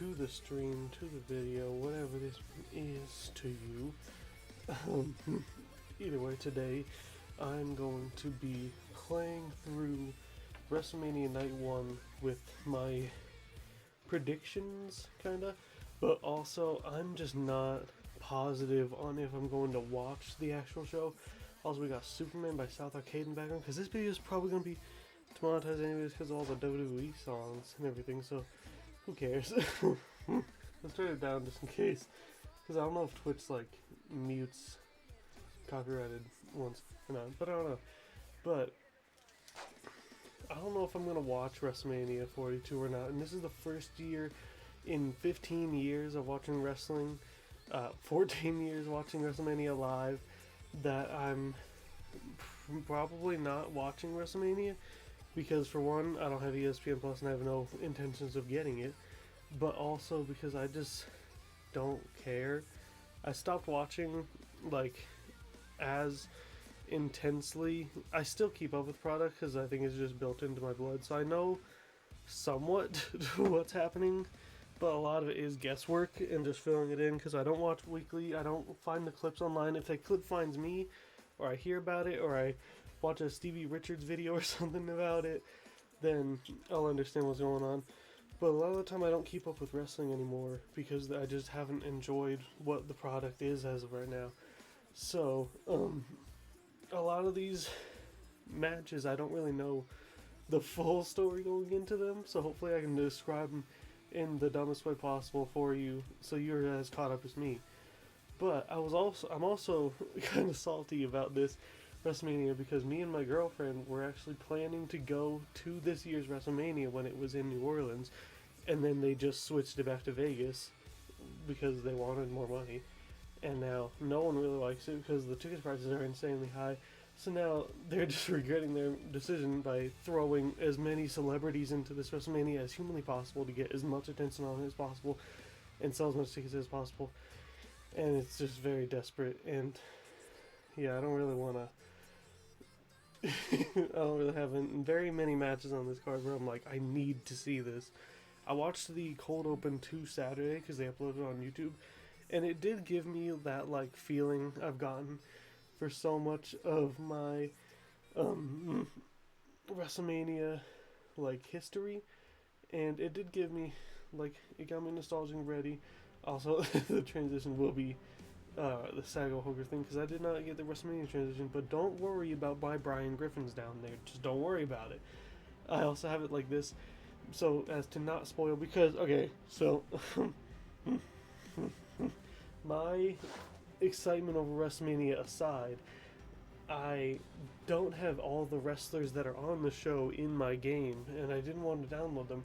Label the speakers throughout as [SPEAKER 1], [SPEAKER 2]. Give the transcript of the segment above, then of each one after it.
[SPEAKER 1] to the stream, to the video, whatever this is to you. Either way, today I'm going to be playing through WrestleMania Night 1 with my predictions, kinda, but also I'm just not positive on if I'm going to watch the actual show. Also, we got Superman by South Arcade in the background, because this video is probably going to be demonetized anyways because of all the WWE songs and everything, so who cares? Let's turn it down just in case, because I don't know if Twitch like mutes copyrighted ones or not, but I don't know. But I don't know if I'm gonna watch WrestleMania 42 or not, and this is the first year in 15 years of watching wrestling, 14 years watching WrestleMania live, that I'm probably not watching WrestleMania, because for one, I don't have ESPN Plus and I have no intentions of getting it, but also because I just don't care. I stopped watching like as intensely. I still keep up with product because I think it's just built into my blood, so I know somewhat what's happening, but a lot of it is guesswork and just filling it in because I don't watch weekly. I don't find the clips online. If that clip finds me, or I hear about it, or I watch a Stevie Richards video or something about it, then I'll understand what's going on. But a lot of the time I don't keep up with wrestling anymore because I just haven't enjoyed what the product is as of right now. So, a lot of these matches I don't really know the full story going into them, so hopefully I can describe them in the dumbest way possible for you so you're as caught up as me. But I'm also kind of salty about this WrestleMania because me and my girlfriend were actually planning to go to this year's WrestleMania when it was in New Orleans, and then they just switched it back to Vegas because they wanted more money, and now no one really likes it because the ticket prices are insanely high. So now they're just regretting their decision by throwing as many celebrities into this WrestleMania as humanly possible to get as much attention on it as possible and sell as much tickets as possible. And it's just very desperate, and yeah, I don't really want to I don't really have very many matches on this card where I'm like, I need to see this. I watched the Cold Open 2 Saturday because they uploaded it on YouTube, and it did give me that like feeling I've gotten for so much of my WrestleMania like history, and it did give me like, it got me nostalgic and ready. Also, the transition will be the Sago Hoger thing, because I did not get the WrestleMania transition, but don't worry about my Brian Griffin's down there. Just don't worry about it. I also have it like this, so as to not spoil, because, okay, so, my excitement over WrestleMania aside, I don't have all the wrestlers that are on the show in my game, and I didn't want to download them,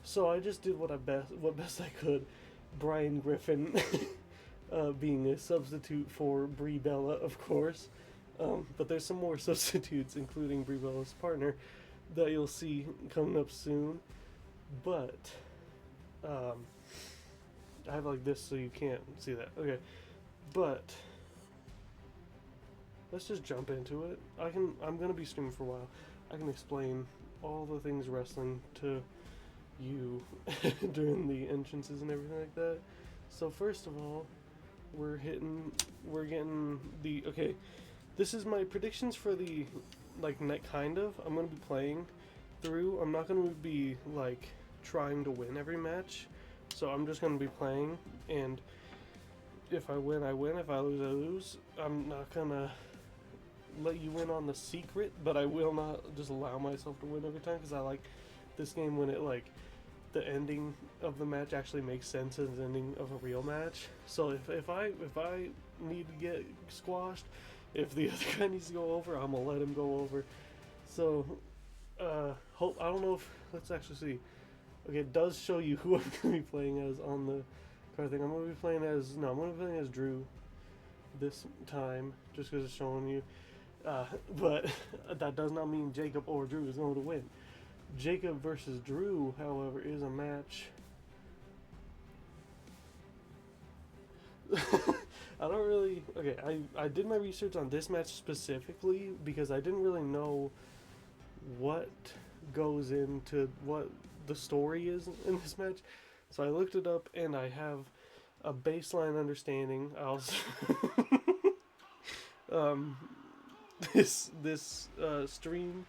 [SPEAKER 1] so I just did what best I could. Brian Griffin being a substitute for Brie Bella, of course, but there's some more substitutes, including Brie Bella's partner, that you'll see coming up soon. But I have like this so you can't see that. Okay, but let's just jump into it. I'm gonna be streaming for a while. I can explain all the things wrestling to you during the entrances and everything like that. So first of all, we're getting the, okay, this is my predictions for the like night, kind of. I'm gonna be playing through. I'm not gonna be like trying to win every match, so I'm just gonna be playing, and if I win I win, if I lose I lose. I'm not gonna let you in on the secret, but I will not just allow myself to win every time, because I like this game when it like the ending of the match actually makes sense as the ending of a real match. So if I need to get squashed, if the other guy needs to go over, I'm gonna let him go over. So I don't know if, let's actually see. Okay, it does show you who I'm gonna be playing as on the card thing. I'm gonna be playing as Drew this time, just because it's showing you. But that does not mean Jacob or Drew is going to win. Jacob versus Drew, however, is a match. I don't really... Okay, I did my research on this match specifically because I didn't really know what goes into what the story is in this match. So I looked it up, and I have a baseline understanding. I also um, this stream,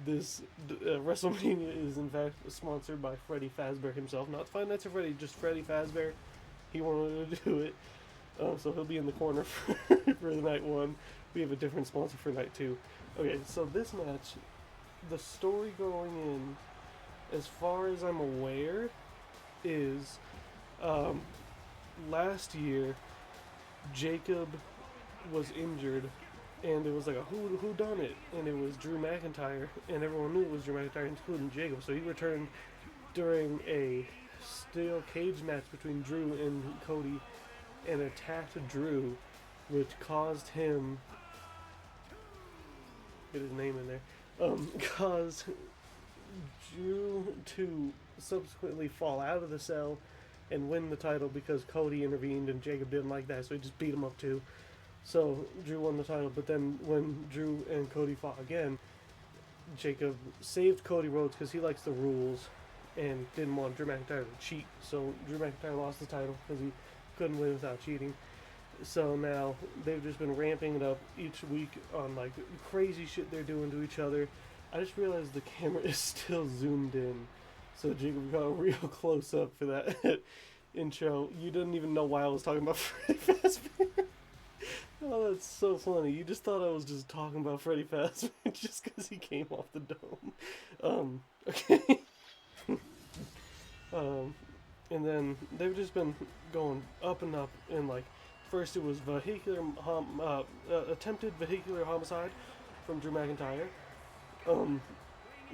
[SPEAKER 1] this WrestleMania is in fact sponsored by Freddy Fazbear himself, not Five Nights at Freddy, just Freddy Fazbear. He wanted to do it, so he'll be in the corner for the night one. We have a different sponsor for night two. Okay, so this match, the story going in, as far as I'm aware, is last year Jacob was injured, and it was like a who done it, and it was Drew McIntyre, and everyone knew it was Drew McIntyre, including Jacob. So he returned during a steel cage match between Drew and Cody, and attacked Drew, which caused him, get his name in there, caused Drew to subsequently fall out of the cell and win the title because Cody intervened and Jacob didn't like that, so he just beat him up too. So Drew won the title, but then when Drew and Cody fought again, Jacob saved Cody Rhodes because he likes the rules and didn't want Drew McIntyre to cheat. So Drew McIntyre lost the title because he couldn't win without cheating. So now they've just been ramping it up each week on like crazy shit they're doing to each other. I just realized the camera is still zoomed in, so Jacob got a real close up for that intro. You didn't even know why I was talking about Freddy Fazbear. Oh, that's so funny. You just thought I was just talking about Freddy Fazbear just because he came off the dome. Okay. And then they've just been going up and up, and like, first it was attempted vehicular homicide from Drew McIntyre.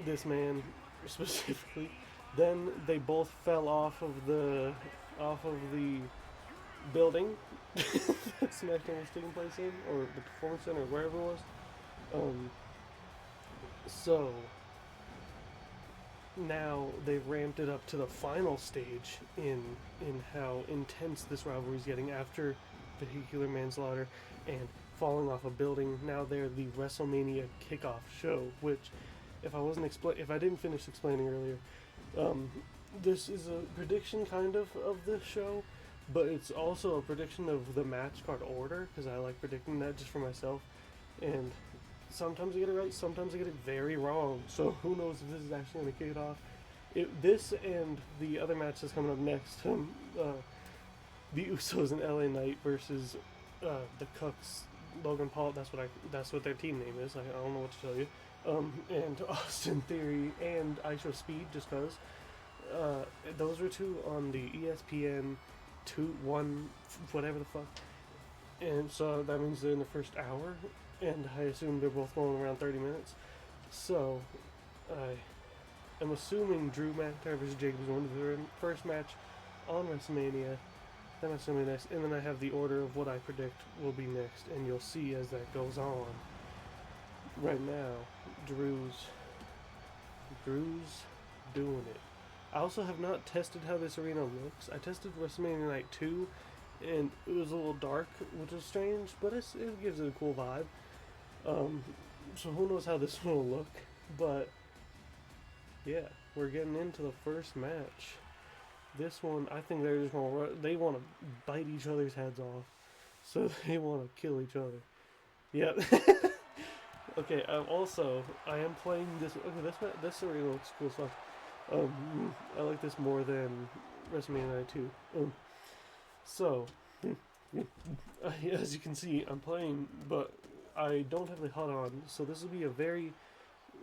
[SPEAKER 1] This man specifically. Then they both fell off of the building that SmackDown was taking place in, or the Performance Center, or wherever it was. So now they've ramped it up to the final stage in how intense this rivalry is getting after vehicular manslaughter and falling off a building. Now they're the WrestleMania kickoff show, which, if I didn't finish explaining earlier, this is a prediction kind of this show, but it's also a prediction of the match card order, because I like predicting that just for myself, and sometimes I get it right, sometimes I get it very wrong, so who knows if this is actually going to kick it off. This and the other match that's coming up next, the Usos and LA Knight versus the Cucks, Logan Paul, that's what their team name is, I don't know what to tell you, and Austin Theory and ISO Speed, just cause. Those were two on the ESPN 1, whatever the fuck, and so that means they're in the first hour, and I assume they're both going around 30 minutes, so I am assuming Drew McIntyre versus Jacob is going to the first match on WrestleMania. Then WrestleMania next, and then I have the order of what I predict will be next, and you'll see as that goes on. Right now, Drew's doing it. I also have not tested how this arena looks. I tested WrestleMania Night 2, and it was a little dark, which is strange, but it gives it a cool vibe. So who knows how this one will look, but yeah, we're getting into the first match. This one, I think they're just they want to bite each other's heads off, so they want to kill each other. Yep. Okay. Also, I am playing this. Okay, this arena looks cool as fuck. I like this more than WrestleMania Night 2. So, as you can see, I'm playing, but I don't have the HUD on, so this will be a very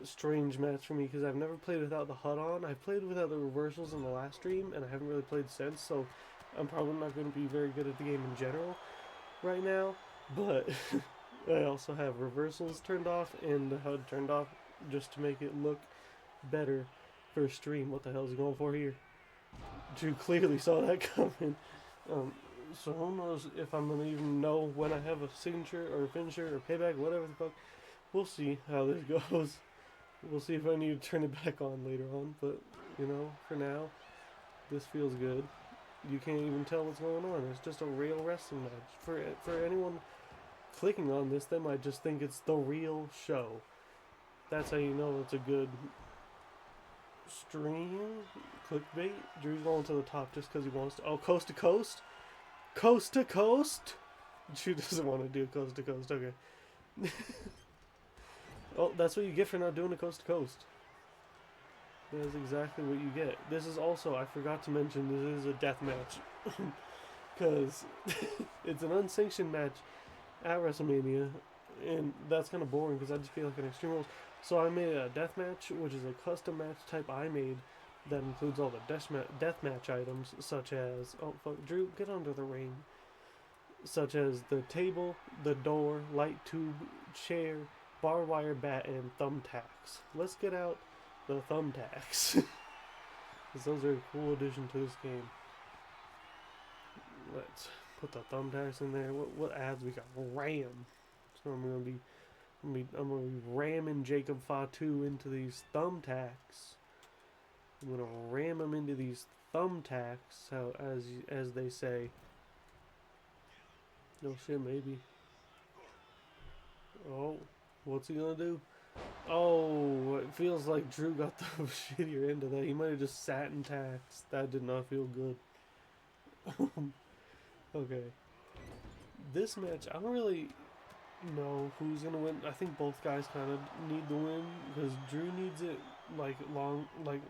[SPEAKER 1] strange match for me because I've never played without the HUD on. I've played without the reversals in the last stream, and I haven't really played since, so I'm probably not going to be very good at the game in general right now, but I also have reversals turned off and the HUD turned off just to make it look better for a stream. What the hell is he going for here? Drew clearly saw that coming. So who knows if I'm going to even know when I have a signature or a finisher or payback, whatever the fuck. We'll see how this goes. We'll see if I need to turn it back on later on, but, you know, for now, this feels good. You can't even tell what's going on. It's just a real wrestling match. For anyone clicking on this, they might just think it's the real show. That's how you know it's a good Stream clickbait. Drew's going to the top just because he wants to. Oh, coast to coast, coast to coast. Drew doesn't want to do coast to coast. Okay. Oh, that's what you get for not doing a coast to coast. That is exactly what you get. This is also, I forgot to mention, this is a death match. Because it's an unsanctioned match at WrestleMania, and that's kind of boring because I just feel like an Extreme Rules. So I made a death match, which is a custom match type I made that includes all the death match items, such as, oh fuck, Drew, get under the ring. Such as the table, the door, light tube, chair, barbed wire bat, and thumbtacks. Let's get out the thumbtacks. Because those are a cool addition to this game. Let's put the thumbtacks in there. What ads we got? Ram. So I'm gonna be ramming Jacob Fatu into these thumbtacks. I'm gonna ram him into these thumbtacks. How as they say. No shit, maybe. Oh, what's he gonna do? Oh, it feels like Drew got the shittier end of that. He might have just sat in tacks. That did not feel good. Okay. This match, I don't really know who's gonna win. I think both guys kind of need the win because Drew needs it, like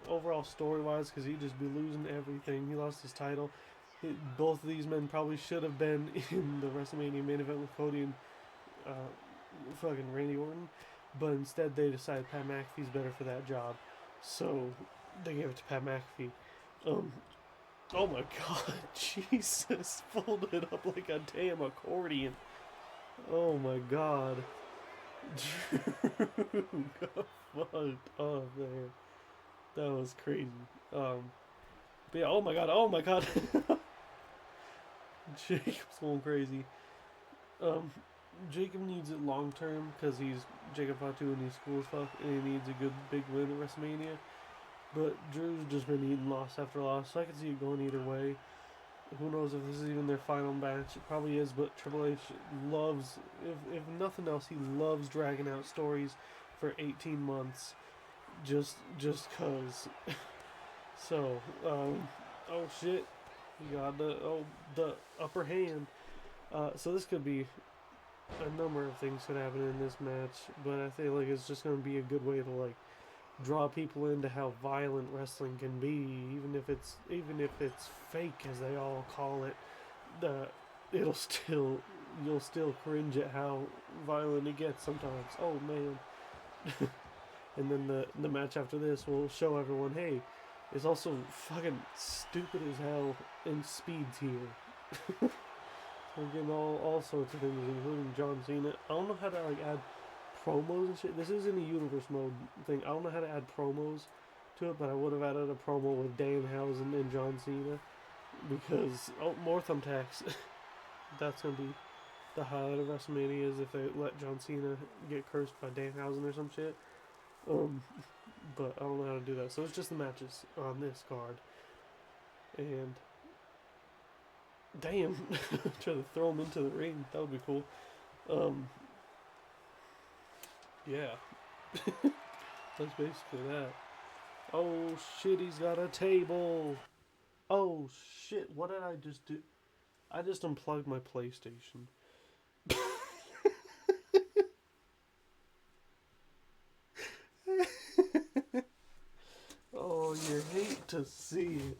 [SPEAKER 1] overall story wise, because he'd just be losing everything. He lost his title. Both of these men probably should have been in the WrestleMania main event with Cody and fucking Randy Orton, but instead they decided Pat McAfee's better for that job, so they gave it to Pat McAfee. Oh my god, Jesus, folded up like a damn accordion. Oh my god. Drew got fucked up there. That was crazy. But yeah, oh my god. Jacob's going crazy. Jacob needs it long term because he's Jacob Fatu and he's cool as fuck and he needs a good big win at WrestleMania. But Drew's just been eating loss after loss, so I can see it going either way. Who knows if this is even their final match? It probably is, but Triple H loves, if nothing else, he loves dragging out stories for 18 months, just cause. So, oh shit, he got the upper hand. So this could be a number of things could happen in this match, but I feel like it's just gonna be a good way to like draw people into how violent wrestling can be, even if it's fake as they all call it. You'll still cringe at how violent it gets sometimes. Oh man. And then the match after this will show everyone, hey, it's also fucking stupid as hell and speeds here. We're getting all sorts of things, including John Cena. I don't know how to like add promos and shit. This isn't a universe mode thing. I don't know how to add promos to it, but I would have added a promo with Danhausen and John Cena because more thumbtacks. That's gonna be the highlight of WrestleMania is if they let John Cena get cursed by Danhausen or some shit. But I don't know how to do that. So it's just the matches on this card, and damn, try to throw him into the ring. That would be cool. Yeah. That's basically that. Oh shit, he's got a table. Oh shit, what did I just do? I just unplugged my PlayStation. Oh, you hate to see it.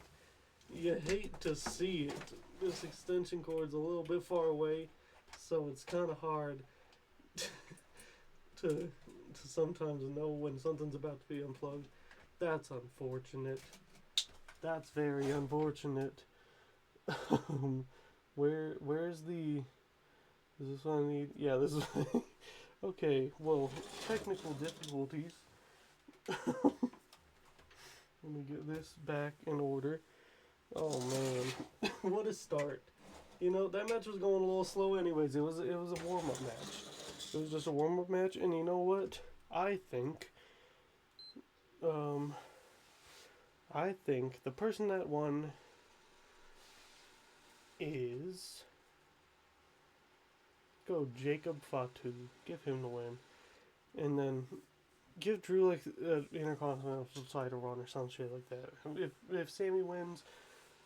[SPEAKER 1] You hate to see it. This extension cord's a little bit far away, so it's kind of hard to sometimes know when something's about to be unplugged. That's unfortunate. That's very unfortunate. Where's the... Is this what I need? Yeah, this is... Okay, well, technical difficulties. Let me get this back in order. Oh man, what a start! You know that match was going a little slow, anyways. It was a warm-up match. It was just a warm-up match, and you know what? I think the person that won is go Jacob Fatu. Give him the win, and then give Drew like an Intercontinental title run or some shit like that. If Sammy wins,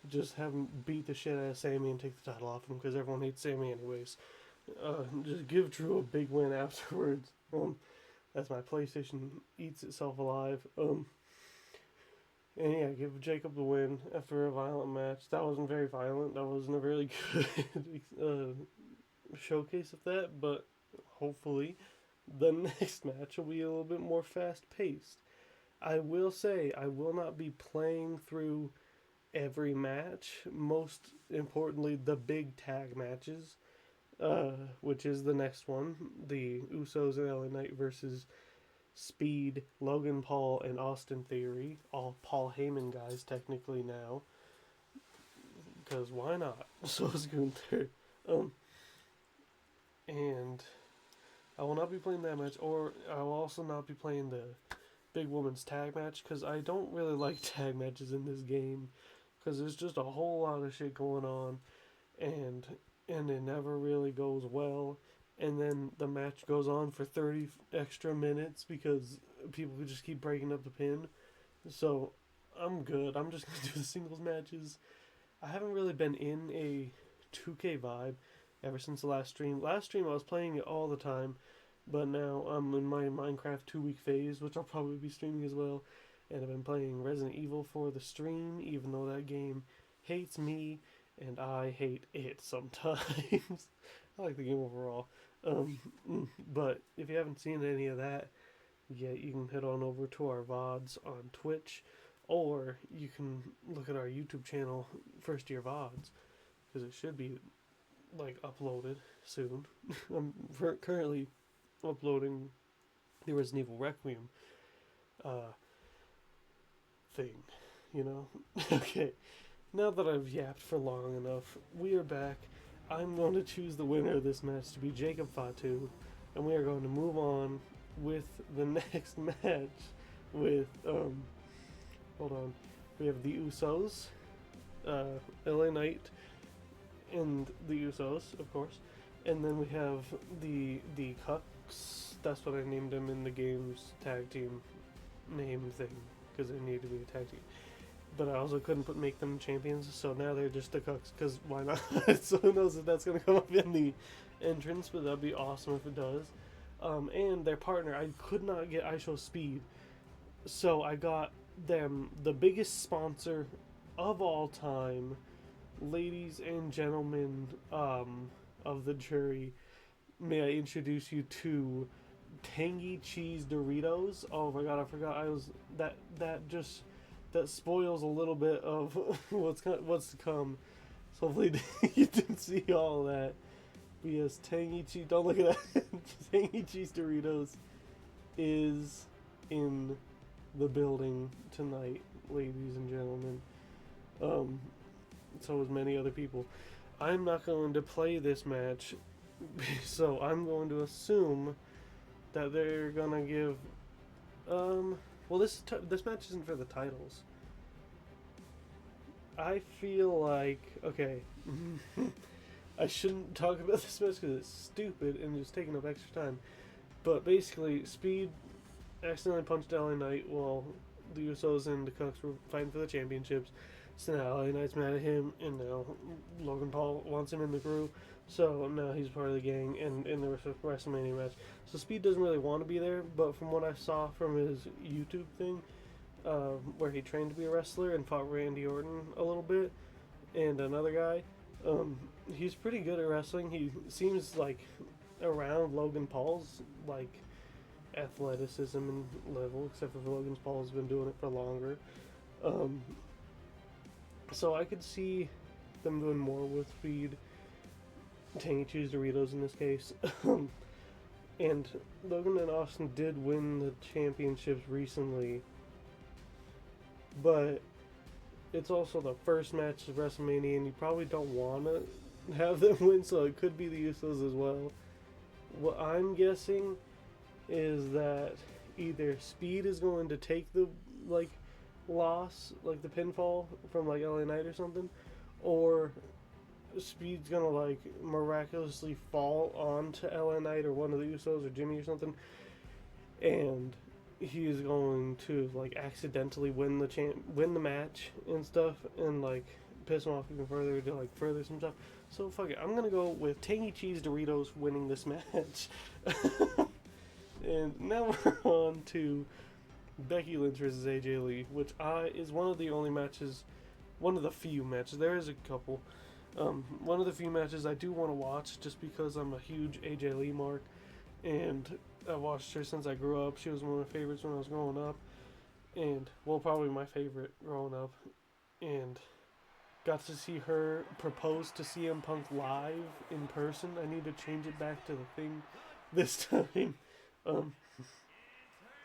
[SPEAKER 1] just have him beat the shit out of Sammy and take the title off him because everyone hates Sammy anyways. Just give Drew a big win afterwards. As my PlayStation eats itself alive. And yeah, give Jacob the win after a violent match. That wasn't very violent. That wasn't a really good showcase of that, but hopefully the next match will be a little bit more fast paced. I will say, I will not be playing through every match. Most importantly, the big tag matches, which is the next one. The Usos and LA Knight versus Speed, Logan Paul, and Austin Theory. All Paul Heyman guys, technically, now. Because why not? So is Gunther. And I will not be playing that match, or I will also not be playing the big women's tag match, because I don't really like tag matches in this game. Because there's just a whole lot of shit going on, and it never really goes well. And then the match goes on for 30 extra minutes because people just keep breaking up the pin. So I'm good. I'm just going to do the singles matches. I haven't really been in a 2K vibe ever since the last stream. Last stream I was playing it all the time, but now I'm in my Minecraft 2-week phase, which I'll probably be streaming as well. And I've been playing Resident Evil for the stream, even though that game hates me and I hate it sometimes. I like the game overall. But if you haven't seen any of that yet, you can head on over to our VODs on Twitch, or you can look at our YouTube channel, First Year VODs, because it should be like uploaded soon. I'm currently uploading the Resident Evil Requiem thing, you know? Okay, now that I've yapped for long enough, we are back. I'm going to choose the winner of this match to be Jacob Fatu, and we are going to move on with the next match with, hold on, we have the Usos, LA Knight, and the Usos, of course, and then we have the Cucks, that's what I named them in the game's tag team name thing, because they need to be a tag team. But I also couldn't make them champions, so now they're just the Cucks, because why not? So who knows if that's going to come up in the entrance, but that'd be awesome if it does. And their partner, I could not get IShowSpeed, so I got them the biggest sponsor of all time. Ladies and gentlemen of the jury, may I introduce you to Tangy Cheese Doritos. Oh my god, I forgot that spoils a little bit of what's to come. So hopefully you didn't see all of that. But yes, Tangy Cheese, don't look at that. Tangy Cheese Doritos is in the building tonight, ladies and gentlemen. So as many other people. I'm not going to play this match, so I'm going to assume that they're gonna give well, this match isn't for the titles. I feel like, okay, I shouldn't talk about this match because it's stupid and just taking up extra time. But basically, Speed accidentally punched LA Knight while the Usos and the Cucks were fighting for the championships. So now LA Knight's mad at him, and now Logan Paul wants him in the crew. So now he's part of the gang and in the WrestleMania match. So Speed doesn't really want to be there, but from what I saw from his YouTube thing, where he trained to be a wrestler and fought Randy Orton a little bit, and another guy, he's pretty good at wrestling. He seems like around Logan Paul's like athleticism and level, except for Logan Paul's been doing it for longer. So I could see them doing more with Speed. Tangy Cheese Doritos in this case. And Logan and Austin did win the championships recently, but it's also the first match of WrestleMania, and you probably don't want to have them win, so it could be the Usos as well. What I'm guessing is that either Speed is going to take the loss, like the pinfall from LA Knight or something, or Speed's gonna miraculously fall onto LA Knight or one of the Usos or Jimmy or something, and he's going to like accidentally win the match and stuff, and like piss him off even further to like further some stuff. So fuck it, I'm gonna go with Tangy Cheese Doritos winning this match. And now we're on to Becky Lynch versus AJ Lee, which is one of the only matches, one of the few matches. There is a couple. One of the few matches I do want to watch just because I'm a huge AJ Lee mark, and I've watched her since I grew up. She was one of my favorites when I was growing up, and well, probably my favorite growing up. And got to see her propose to CM Punk live in person. I need to change it back to the thing this time. Um,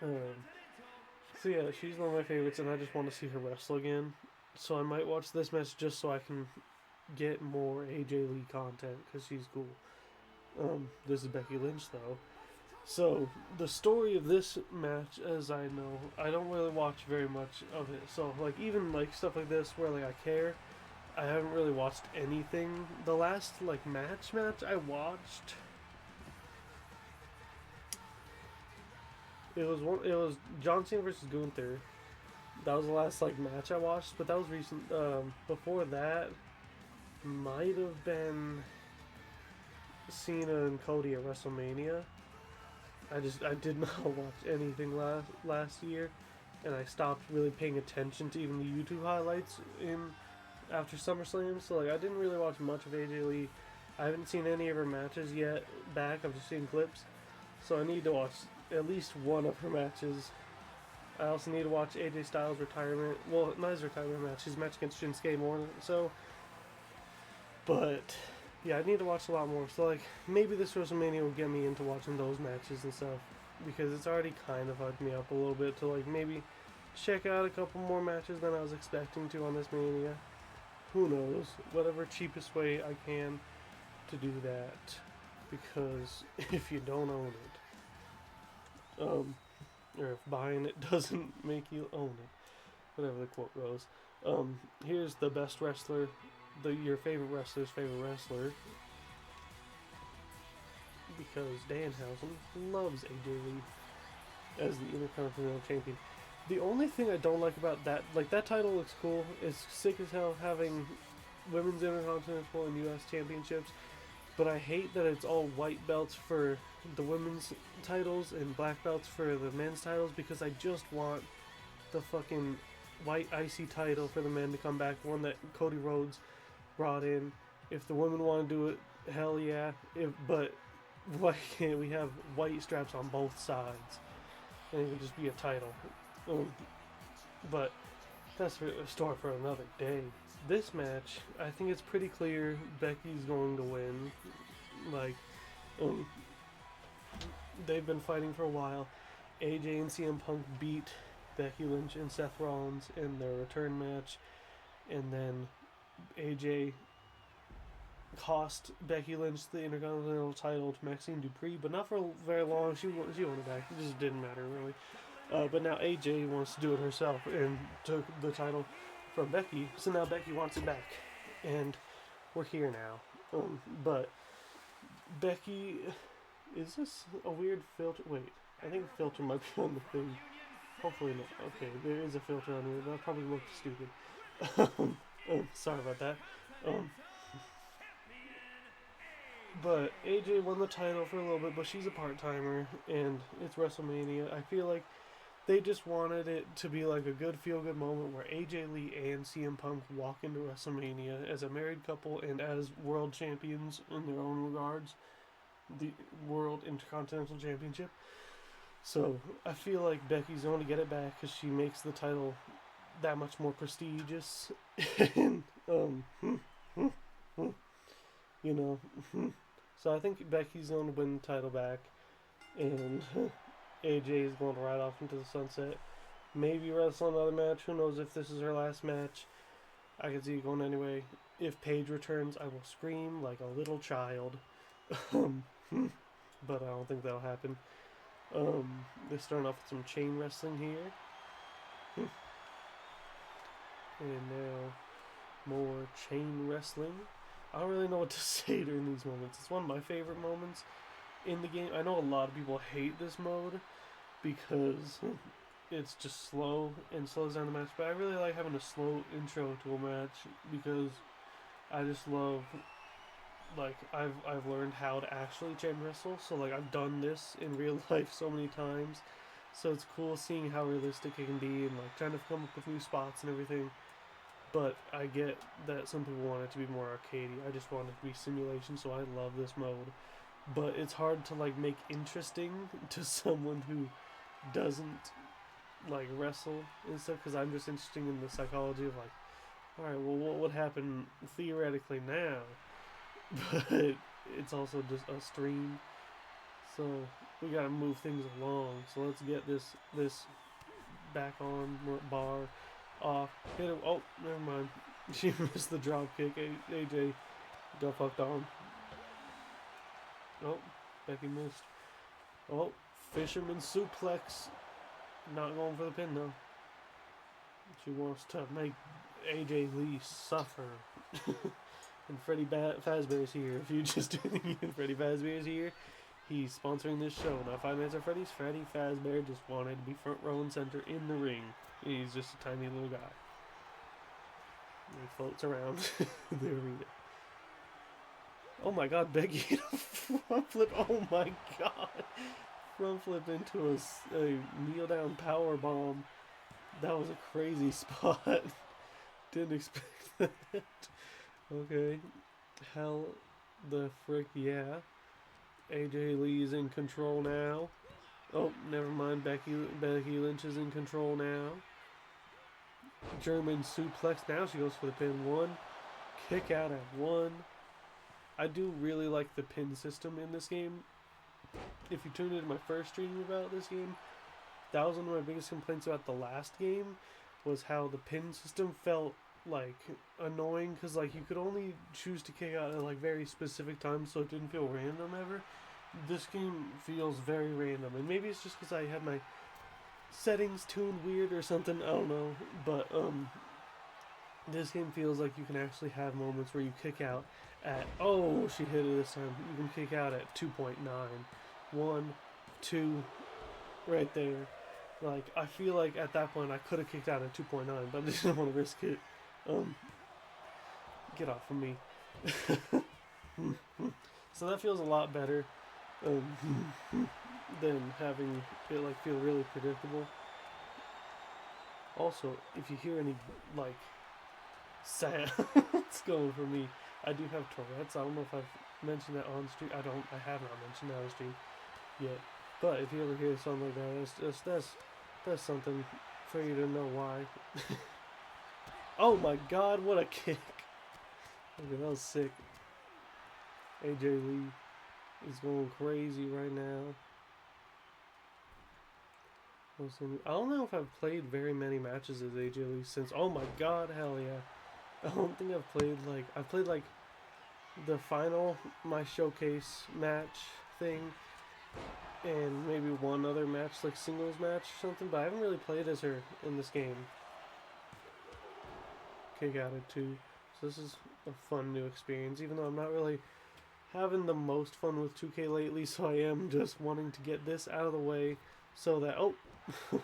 [SPEAKER 1] um, so yeah, she's one of my favorites, and I just want to see her wrestle again. So I might watch this match just so I can get more AJ Lee content because she's cool. This is Becky Lynch though. So the story of this match, as I know, I don't really watch very much of it. So like even like stuff like this where like I care, I haven't really watched anything. The last like match I watched, it was John Cena versus Gunther. That was the last like match I watched, but that was recent. Before that, might have been Cena and Cody at WrestleMania. I did not watch anything last year, and I stopped really paying attention to even the YouTube highlights after SummerSlam. So like I didn't really watch much of AJ Lee. I haven't seen any of her matches yet back. I've just seen clips, so I need to watch at least one of her matches. I also need to watch AJ Styles' retirement. Well, not his retirement match. His match against Shinsuke more. So, but yeah, I need to watch a lot more. So like maybe this WrestleMania will get me into watching those matches and stuff, because it's already kind of hyped me up a little bit to like maybe check out a couple more matches than I was expecting to on this Mania. Who knows? Whatever cheapest way I can to do that, because if you don't own it, or if buying it doesn't make you own it, whatever the quote goes. Here's the best wrestler, your favorite wrestler's favorite wrestler, because Danhausen loves AJ Lee as the Intercontinental Champion. The only thing I don't like about that, like that title looks cool. It's sick as hell having women's Intercontinental and U.S. championships, but I hate that it's all white belts for the women's titles and black belts for the men's titles, because I just want the fucking white IC title for the men to come back, one that Cody Rhodes brought in. If the women want to do it, hell yeah. But why can't we have white straps on both sides and it can just be a title? But that's a story for another day. This match, I think it's pretty clear Becky's going to win. Like, they've been fighting for a while. AJ and CM Punk beat Becky Lynch and Seth Rollins in their return match, and then AJ cost Becky Lynch the Intercontinental title to Maxine Dupree, but not for very long. She won it back. It just didn't matter really. But now AJ wants to do it herself and took the title from Becky, so now Becky wants it back, and we're here now. But Becky, is this a weird filter? Wait, I think the filter might be on the thing. Hopefully not. Okay, there is a filter on here. That probably looked stupid. Sorry about that. But AJ won the title for a little bit, but she's a part-timer, and it's WrestleMania. I feel like they just wanted it to be like a good feel-good moment where AJ Lee and CM Punk walk into WrestleMania as a married couple and as world champions in their own regards, the World Intercontinental Championship. So I feel like Becky's going to get it back because she makes the title that much more prestigious. And, you know. So I think Becky's going to win the title back, and AJ is going to ride off into the sunset. Maybe wrestle another match. Who knows if this is her last match? I can see it going anyway. If Paige returns, I will scream like a little child. But I don't think that'll happen. They're starting off with some chain wrestling here. And now more chain wrestling. I don't really know what to say during these moments. It's one of my favorite moments in the game. I know a lot of people hate this mode, because it's just slow and slows down the match. But I really like having a slow intro to a match because I just love, like, I've learned how to actually chain wrestle. So like I've done this in real life so many times. So it's cool seeing how realistic it can be and like trying to come up with new spots and everything. But I get that some people want it to be more arcadey. I just want it to be simulation, so I love this mode. But it's hard to like make interesting to someone who doesn't like wrestle and stuff, because I'm just interested in the psychology of like, all right, well, what would happen theoretically now? But it's also just a stream, so we gotta move things along. So let's get this back on bar off. Hit him. Oh, never mind. She missed the drop kick. AJ got fucked on. Oh, Becky missed. Oh, fisherman suplex. Not going for the pin though. She wants to make AJ Lee suffer. And Freddie Fazbear's here. If you just tuning in, Freddie Fazbear's here. He's sponsoring this show. Not 5 Minutes at Freddy's. Freddie Fazbear just wanted to be front row and center in the ring. He's just a tiny little guy. He floats around the arena. Oh my god, Becky front flip. Oh my god. Front flip into a kneel down power bomb. That was a crazy spot. Didn't expect that. Okay. Hell the frick yeah. AJ Lee's in control now. Oh, never mind. Becky Lynch is in control now. German suplex. Now she goes for the pin. 1. Kick out at 1. I do really like the pin system in this game. If you tuned into my first stream about this game, that was one of my biggest complaints about the last game, was how the pin system felt like annoying, because like you could only choose to kick out at like very specific times, so it didn't feel random ever. This game feels very random, and maybe it's just because I had my settings tuned weird or something, I don't know, but this game feels like you can actually have moments where you kick out at, oh, she hit it this time, you can kick out at 2.9, 1, 2, right there. Like, I feel like at that point I could have kicked out at 2.9, but I just didn't want to risk it. Get off of me. So that feels a lot better than having it like feel really predictable. Also, if you hear any like sounds going for me, I do have Tourette's. I don't know if I've mentioned that on stream. I have not mentioned that on stream yet. But if you ever hear something like that, that's something for you to know why. Oh my god, what a kick. Okay, that was sick. AJ Lee is going crazy right now. I don't know if I've played very many matches as AJ Lee since, oh my god, hell yeah. I don't think I've played like the final, my showcase match thing, and maybe one other match, like singles match or something, but I haven't really played as her in this game. Kick out at 2. So this is a fun new experience, even though I'm not really having the most fun with 2K lately, so I am just wanting to get this out of the way so that, oh, I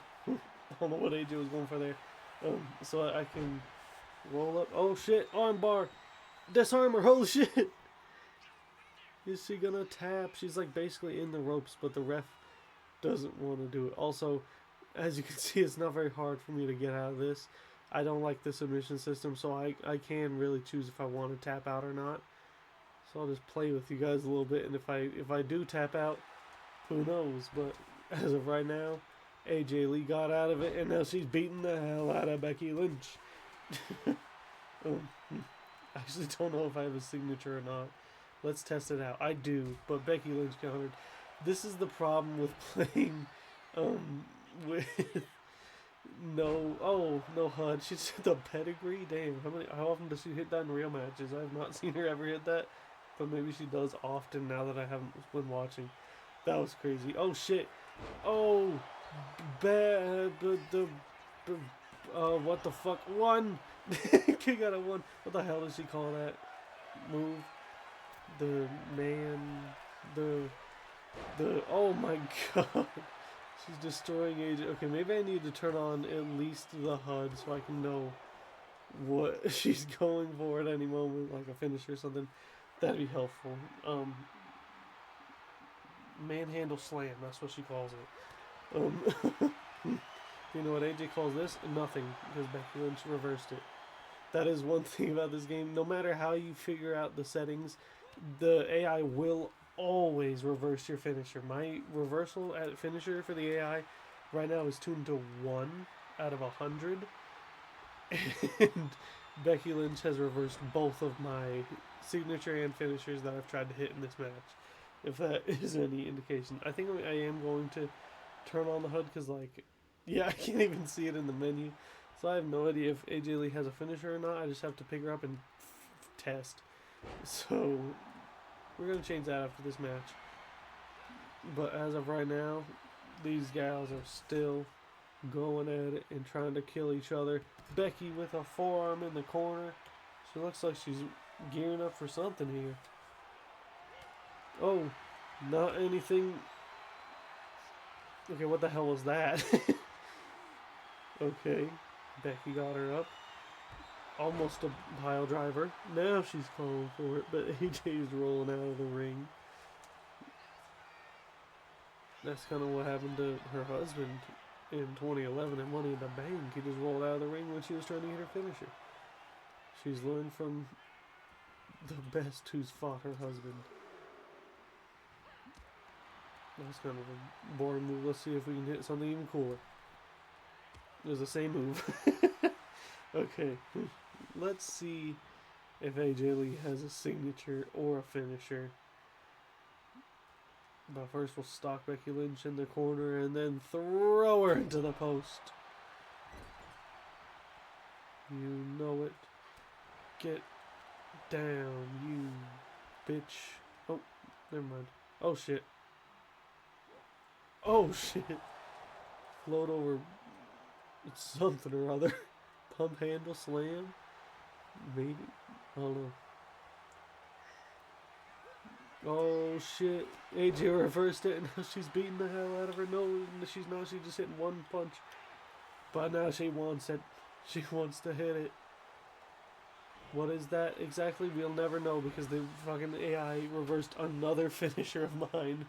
[SPEAKER 1] don't know what AJ was going for there, so I can roll up. Oh shit, armbar, disarm her, holy shit. Is she gonna tap? She's like basically in the ropes, but the ref doesn't want to do it. Also, as you can see, it's not very hard for me to get out of this. I don't like the submission system, so I can really choose if I want to tap out or not. So I'll just play with you guys a little bit, and if I do tap out, who knows? But as of right now, AJ Lee got out of it, and now she's beating the hell out of Becky Lynch. I actually don't know if I have a signature or not. Let's test it out. I do, but Becky Lynch countered. This is the problem with playing with no HUD. She's the pedigree. Damn, how often does she hit that in real matches? I have not seen her ever hit that, but maybe she does often now that I haven't been watching. That was crazy. Oh shit. Oh, bad. What the fuck? 1. Kick out of 1. What the hell does she call that move? The oh my god. She's destroying AJ. Okay, maybe I need to turn on at least the HUD so I can know what she's going for at any moment, like a finish or something. That'd be helpful. Manhandle slam, that's what she calls it. You know what AJ calls this? Nothing, because Becky Lynch reversed it. That is one thing about this game. No matter how you figure out the settings, the AI will always reverse your finisher. My reversal at finisher for the AI right now is tuned to 1 out of 100. And Becky Lynch has reversed both of my signature and finishers that I've tried to hit in this match. If that is any indication. I think I am going to turn on the HUD because, like, yeah, I can't even see it in the menu. So I have no idea if AJ Lee has a finisher or not. I just have to pick her up and test. So we're going to change that after this match. But as of right now, these gals are still going at it and trying to kill each other. Becky with a forearm in the corner. She looks like she's gearing up for something here. Oh, not anything. Okay, what the hell was that? Okay, Becky got her up. Almost a pile driver. Now she's calling for it, but AJ's rolling out of the ring. That's kind of what happened to her husband in 2011 at Money in the Bank. He just rolled out of the ring when she was trying to hit her finisher. She's learned from the best who's fought her husband. That's kind of a boring move. Let's see if we can hit something even cooler. It was the same move. Okay, let's see if AJ Lee has a signature or a finisher. But first we'll stalk Becky Lynch in the corner and then throw her into the post. You know it. Get down, you bitch. Oh, never mind. Oh shit. Oh shit. Float over something or other. Pump handle slam? Maybe? I don't know. Oh shit. AJ reversed it and now she's beating the hell out of her. No, she's not. She's just hitting one punch. But now she wants it. She wants to hit it. What is that exactly? We'll never know because the fucking AI reversed another finisher of mine.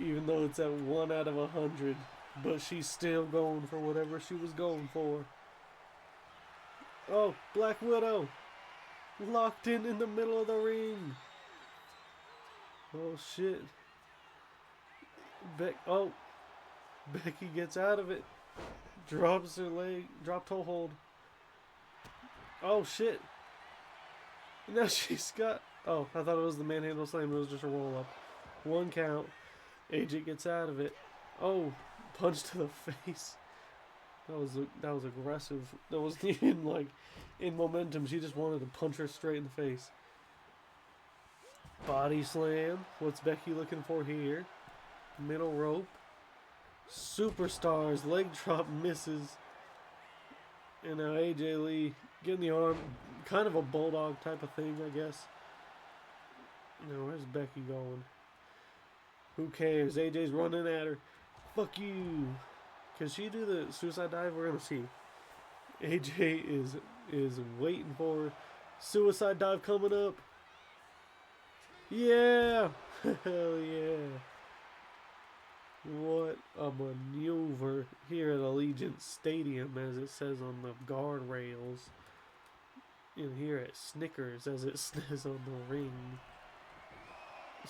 [SPEAKER 1] Even though it's at 1 out of 100. But she's still going for whatever she was going for. Oh, Black Widow. Locked in the middle of the ring. Oh shit. Becky gets out of it. Drops her leg. Drop toe hold. Oh shit. Now she's got... Oh, I thought it was the manhandle slam. It was just a roll up. 1 count. AJ gets out of it. Oh, punch to the face. That was aggressive. That wasn't even like in momentum. She just wanted to punch her straight in the face. Body slam. What's Becky looking for here? Middle rope. Superstars. Leg drop misses. And now AJ Lee getting the arm. Kind of a bulldog type of thing, I guess. Now where's Becky going? Who cares? AJ's running at her. Fuck you. Can she do the suicide dive? We're gonna see. AJ is waiting for her. Suicide dive coming up. Yeah! Hell yeah. What a maneuver here at Allegiant Stadium, as it says on the guardrails. And here at Snickers, as it says on the ring.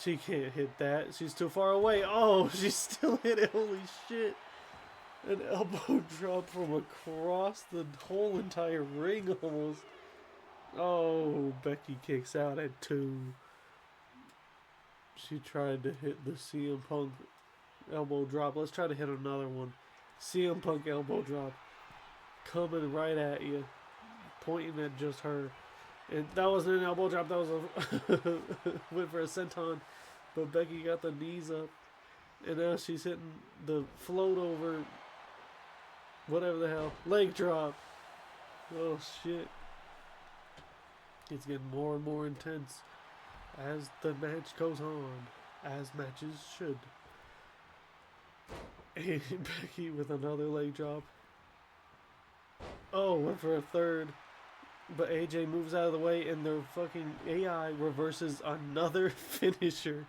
[SPEAKER 1] She can't hit that. She's too far away. Oh, she still hit it. Holy shit. An elbow drop from across the whole entire ring almost. Oh, Becky kicks out at 2. She tried to hit the CM Punk elbow drop. Let's try to hit another one. CM Punk elbow drop. Coming right at you. Pointing at just her. And that wasn't an elbow drop. That was a went for a senton. But Becky got the knees up. And now she's hitting the float over. Whatever the hell. Leg drop. Oh shit. It's getting more and more intense as the match goes on. As matches should. Becky with another leg drop. Oh, went for a third. But AJ moves out of the way, and their fucking AI reverses another finisher.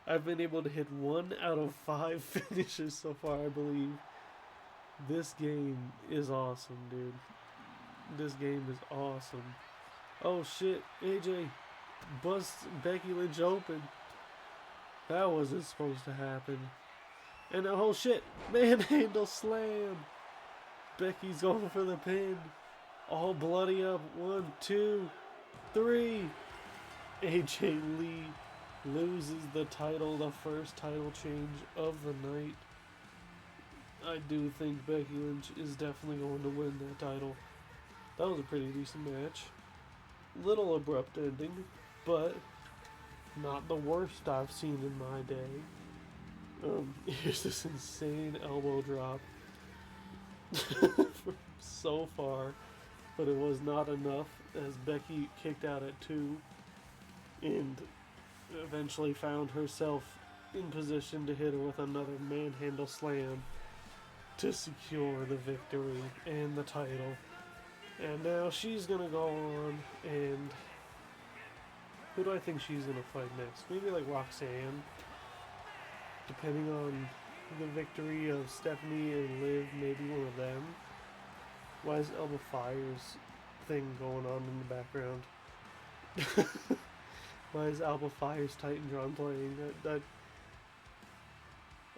[SPEAKER 1] I've been able to hit 1 out of 5 finishes so far, I believe. This game is awesome, dude. This game is awesome. Oh shit, AJ busts Becky Lynch open. That wasn't supposed to happen. And oh shit, manhandle slam. Becky's going for the pin. All bloody up. 1, 2, 3. AJ Lee loses the title, the first title change of the night. I do think Becky Lynch is definitely going to win that title. That was a pretty decent match. Little abrupt ending, but not the worst I've seen in my day. Here's this insane elbow drop so far, but it was not enough as Becky kicked out at 2 and eventually found herself in position to hit her with another manhandle slam to secure the victory and the title. And now she's gonna go on, and who do I think she's gonna fight next? Maybe like Roxanne, depending on the victory of Stephanie and Liv, maybe one of them. Why is Elba Fire's thing going on in the background? Why is Alba Fire's Titantron playing? That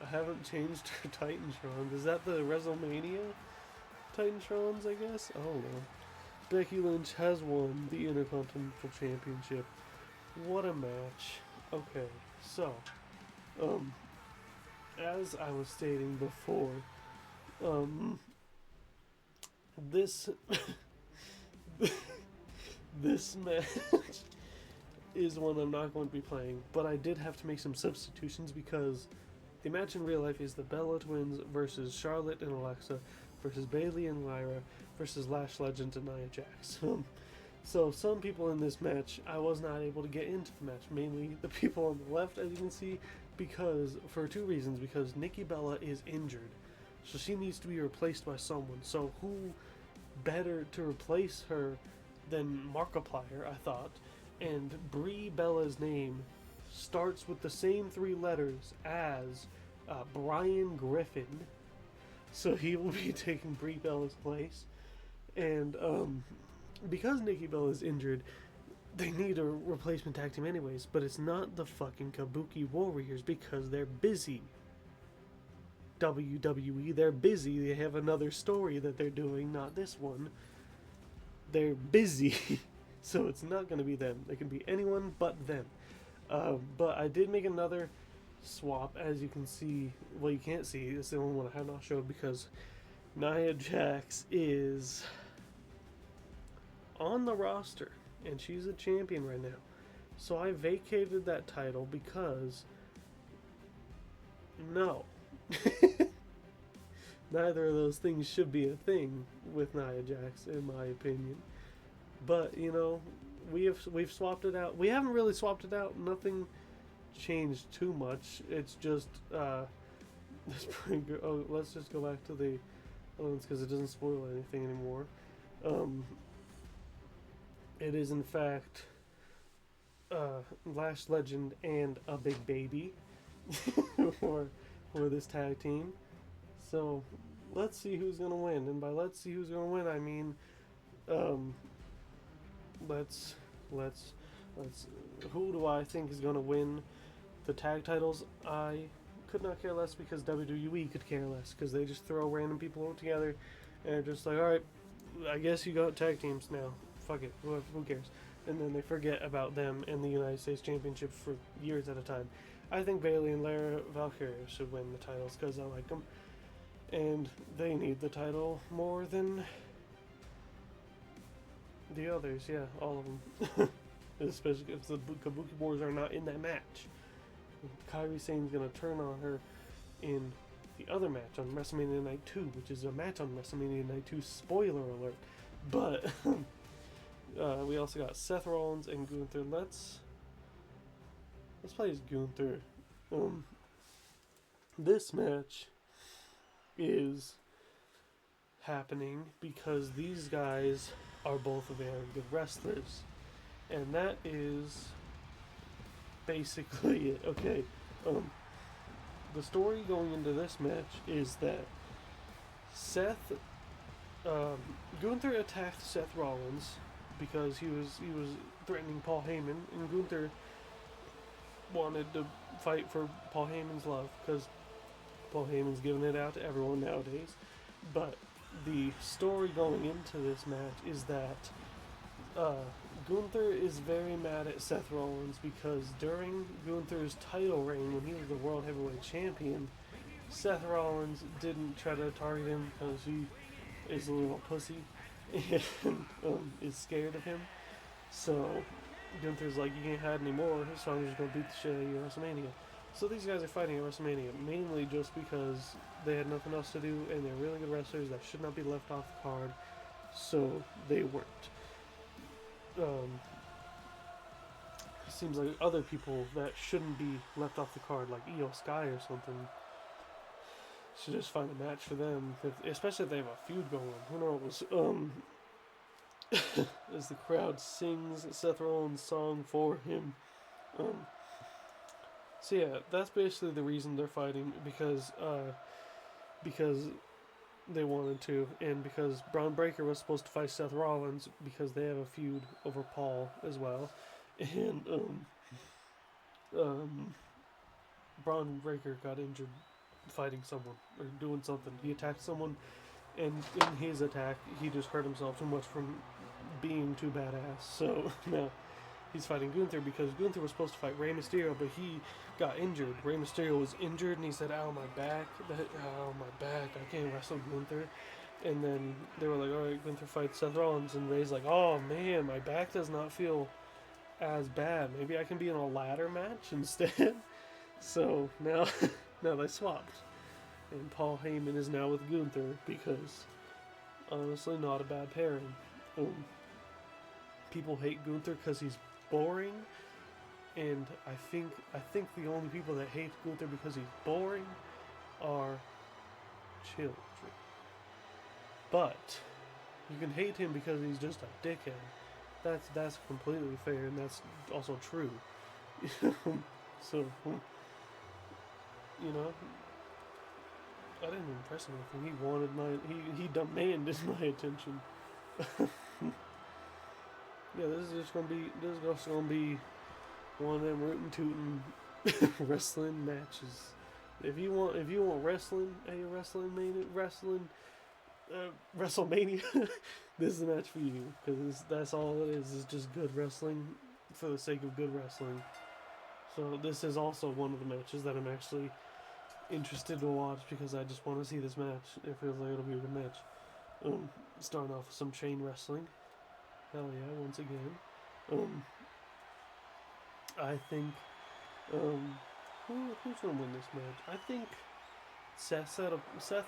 [SPEAKER 1] I haven't changed her Titantron. Is that the WrestleMania Titantrons, I guess? I don't know. Becky Lynch has won the Intercontinental Championship. What a match. Okay, so, as I was stating before, this this match is one I'm not going to be playing, but I did have to make some substitutions because the match in real life is the Bella Twins versus Charlotte and Alexa versus Bayley and Lyra versus Lash Legend and Nia Jax. So some people in this match, I was not able to get into the match, mainly the people on the left, as you can see, because for 2 reasons. Because Nikki Bella is injured, so she needs to be replaced by someone. So who better to replace her than Markiplier, I thought. And Brie Bella's name starts with the same 3 letters as Brian Griffin, so he will be taking Brie Bella's place. And because Nikki Bella is injured, they need a replacement tag team anyways, but it's not the fucking Kabuki Warriors because they're busy. WWE, they're busy. They have another story that they're doing, not this one. They're busy. So it's not going to be them. It can be anyone but them. But I did make another swap, as you can see. Well, you can't see. It's the only one I have not showed because Nia Jax is on the roster, and she's a champion right now. So I vacated that title because no. Neither of those things should be a thing with Nia Jax, in my opinion. But, you know, we've swapped it out. We haven't really swapped it out. Nothing changed too much. It's just, that's pretty good. Oh, let's just go back to the other ones because it doesn't spoil anything anymore. It is, in fact, Lash Legend and a Big Baby for this tag team. So, let's see who's going to win. And by let's see who's going to win, I mean, let's who do I think is going to win the tag titles? I could not care less because WWE could care less because they just throw random people together and they're just like, alright, I guess you got tag teams now. Fuck it, who cares? And then they forget about them and the United States Championship for years at a time. I think Bayley and Lara Valkyria should win the titles because I like them. And they need the title more than the others, yeah, all of them. Especially if the Kabuki Warriors are not in that match. Kairi Sane's going to turn on her in the other match on WrestleMania Night 2, which is a match on WrestleMania Night 2, spoiler alert. But we also got Seth Rollins and Gunther. Let's play as Gunther. This match is happening because these guys are both very good wrestlers. And that is basically it. Okay, the story going into this match is that Seth, Gunther attacked Seth Rollins because he was threatening Paul Heyman, and Gunther wanted to fight for Paul Heyman's love because Paul Heyman's giving it out to everyone nowadays. But the story going into this match is that Gunther is very mad at Seth Rollins because during Gunther's title reign, when he was the World Heavyweight Champion, Seth Rollins didn't try to target him because he is a little pussy and is scared of him. So Gunther's like, you can't hide anymore, so I'm just going to beat the shit out of you at WrestleMania. So these guys are fighting at WrestleMania mainly just because they had nothing else to do and they're really good wrestlers that should not be left off the card, so they weren't. Seems like other people that shouldn't be left off the card, like Io Sky or something, should just find a match for them, especially if they have a feud going. Who knows? As the crowd sings Seth Rollins' song for him. So yeah, that's basically the reason they're fighting, because they wanted to, and because Braun Breaker was supposed to fight Seth Rollins because they have a feud over Paul as well, and Braun Breaker got injured fighting someone or doing something. He attacked someone, and in his attack, he just hurt himself too much from being too badass. So now he's fighting Gunther because Gunther was supposed to fight Rey Mysterio, but he got injured. Rey Mysterio was injured, and he said, "Ow, my back! Ow, my back! I can't wrestle Gunther." And then they were like, "All right, Gunther fights Seth Rollins," and Rey's like, "Oh man, my back does not feel as bad. Maybe I can be in a ladder match instead." So now, now they swapped, and Paul Heyman is now with Gunther because honestly, not a bad pairing. People hate Gunther because he's boring, and I think the only people that hate Gunther because he's boring are children. But you can hate him because he's just a dickhead. That's completely fair, and that's also true. So, you know, I didn't impress him anything. He wanted he demanded my attention. Yeah, this is just gonna be one of them rootin' tootin' wrestling matches. If you want wrestling, WrestleMania, this is the match for you, because that's all it is. It's just good wrestling for the sake of good wrestling. So this is also one of the matches that I'm actually interested to watch because I just want to see this match. It feels like it'll be a good match. Starting off with some chain wrestling. Hell yeah, once again. I think, who's gonna win this match? I think Seth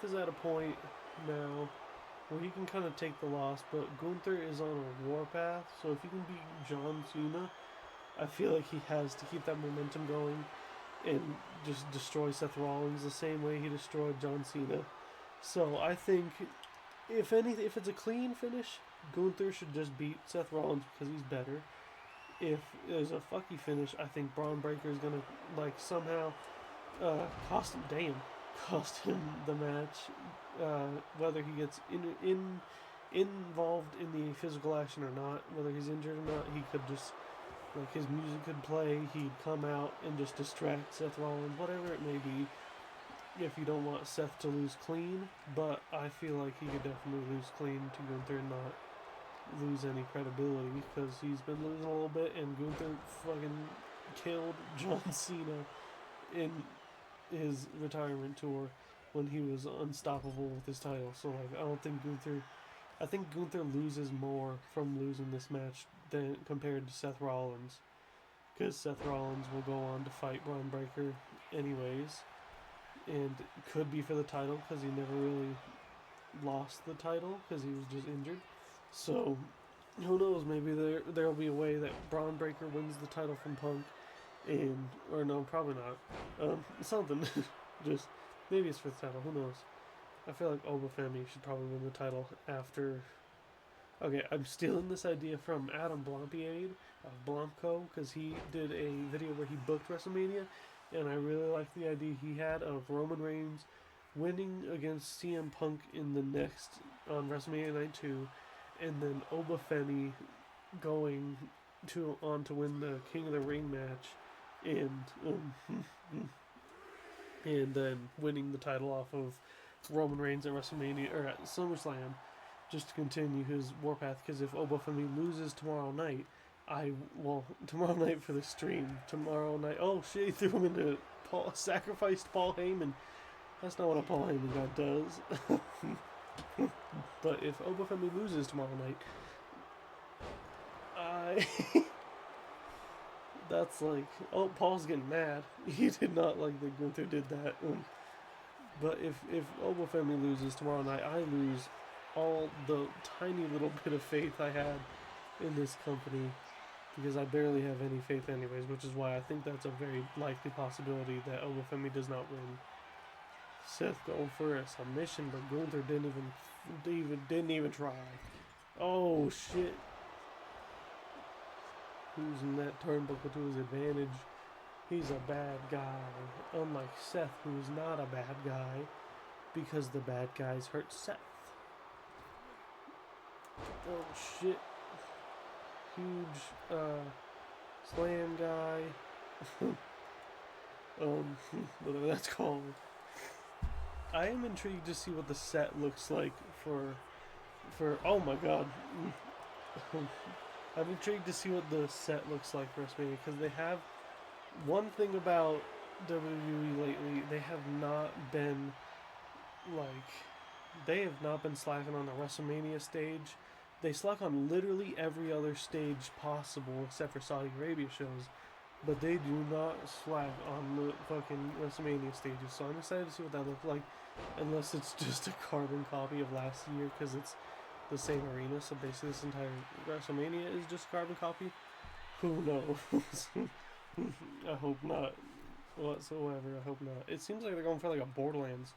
[SPEAKER 1] is at a point now where he can kind of take the loss, but Gunther is on a warpath, so if he can beat John Cena, I feel like he has to keep that momentum going and just destroy Seth Rollins the same way he destroyed John Cena. So I think, if it's a clean finish, Gunther should just beat Seth Rollins because he's better. If there's a fucky finish, I think Braun Breaker is gonna somehow cost him the match. Whether he gets involved in the physical action or not, whether he's injured or not, he could just, his music could play, he'd come out and just distract Seth Rollins, whatever it may be, if you don't want Seth to lose clean. But I feel like he could definitely lose clean to Gunther and not lose any credibility, because he's been losing a little bit, and Gunther fucking killed John Cena in his retirement tour when he was unstoppable with his title. So I think Gunther loses more from losing this match than compared to Seth Rollins, because Seth Rollins will go on to fight Braun Breaker anyways, and could be for the title because he never really lost the title because he was just injured. So who knows, maybe there'll be a way that Braun Breaker wins the title from Punk, or no, probably not. Something. Just maybe it's for the title, who knows. I feel like Obafemi should probably win the title after. Okay, I'm stealing this idea from Adam Blompiade of Blomco because he did a video where he booked WrestleMania, and I really like the idea he had of Roman Reigns winning against CM Punk in the next on WrestleMania Night 2, and then Obafemi going on to win the King of the Ring match, and and then winning the title off of Roman Reigns at WrestleMania or at SummerSlam, just to continue his warpath. Because if Obafemi loses tomorrow night, tomorrow night for the stream. Tomorrow night, oh shit, he threw him into sacrificed Paul Heyman. That's not what a Paul Heyman guy does. But if Obafemi loses tomorrow night, that's like, oh, Paul's getting mad. He did not like that Gunther did that. But if Obafemi loses tomorrow night, I lose all the tiny little bit of faith I had in this company, because I barely have any faith anyways, which is why I think that's a very likely possibility that Obafemi does not win. Seth going for a submission, but Gunther didn't even try. Oh shit. Using that turnbuckle to his advantage. He's a bad guy. Unlike Seth, who's not a bad guy, because the bad guys hurt Seth. Oh shit. Huge slam guy. Whatever that's called. I am intrigued to see what the set looks like for oh my god. I'm intrigued to see what the set looks like for WrestleMania, because they have one thing about WWE lately, they have not been slacking on the WrestleMania stage. They slack on literally every other stage possible except for Saudi Arabia shows, but they do not slack on the fucking WrestleMania stages. So I'm excited to see what that looks like, unless it's just a carbon copy of last year, because it's the same arena. So basically, this entire WrestleMania is just a carbon copy. Who knows? I hope not. Whatsoever, I hope not. It seems like they're going for like a Borderlands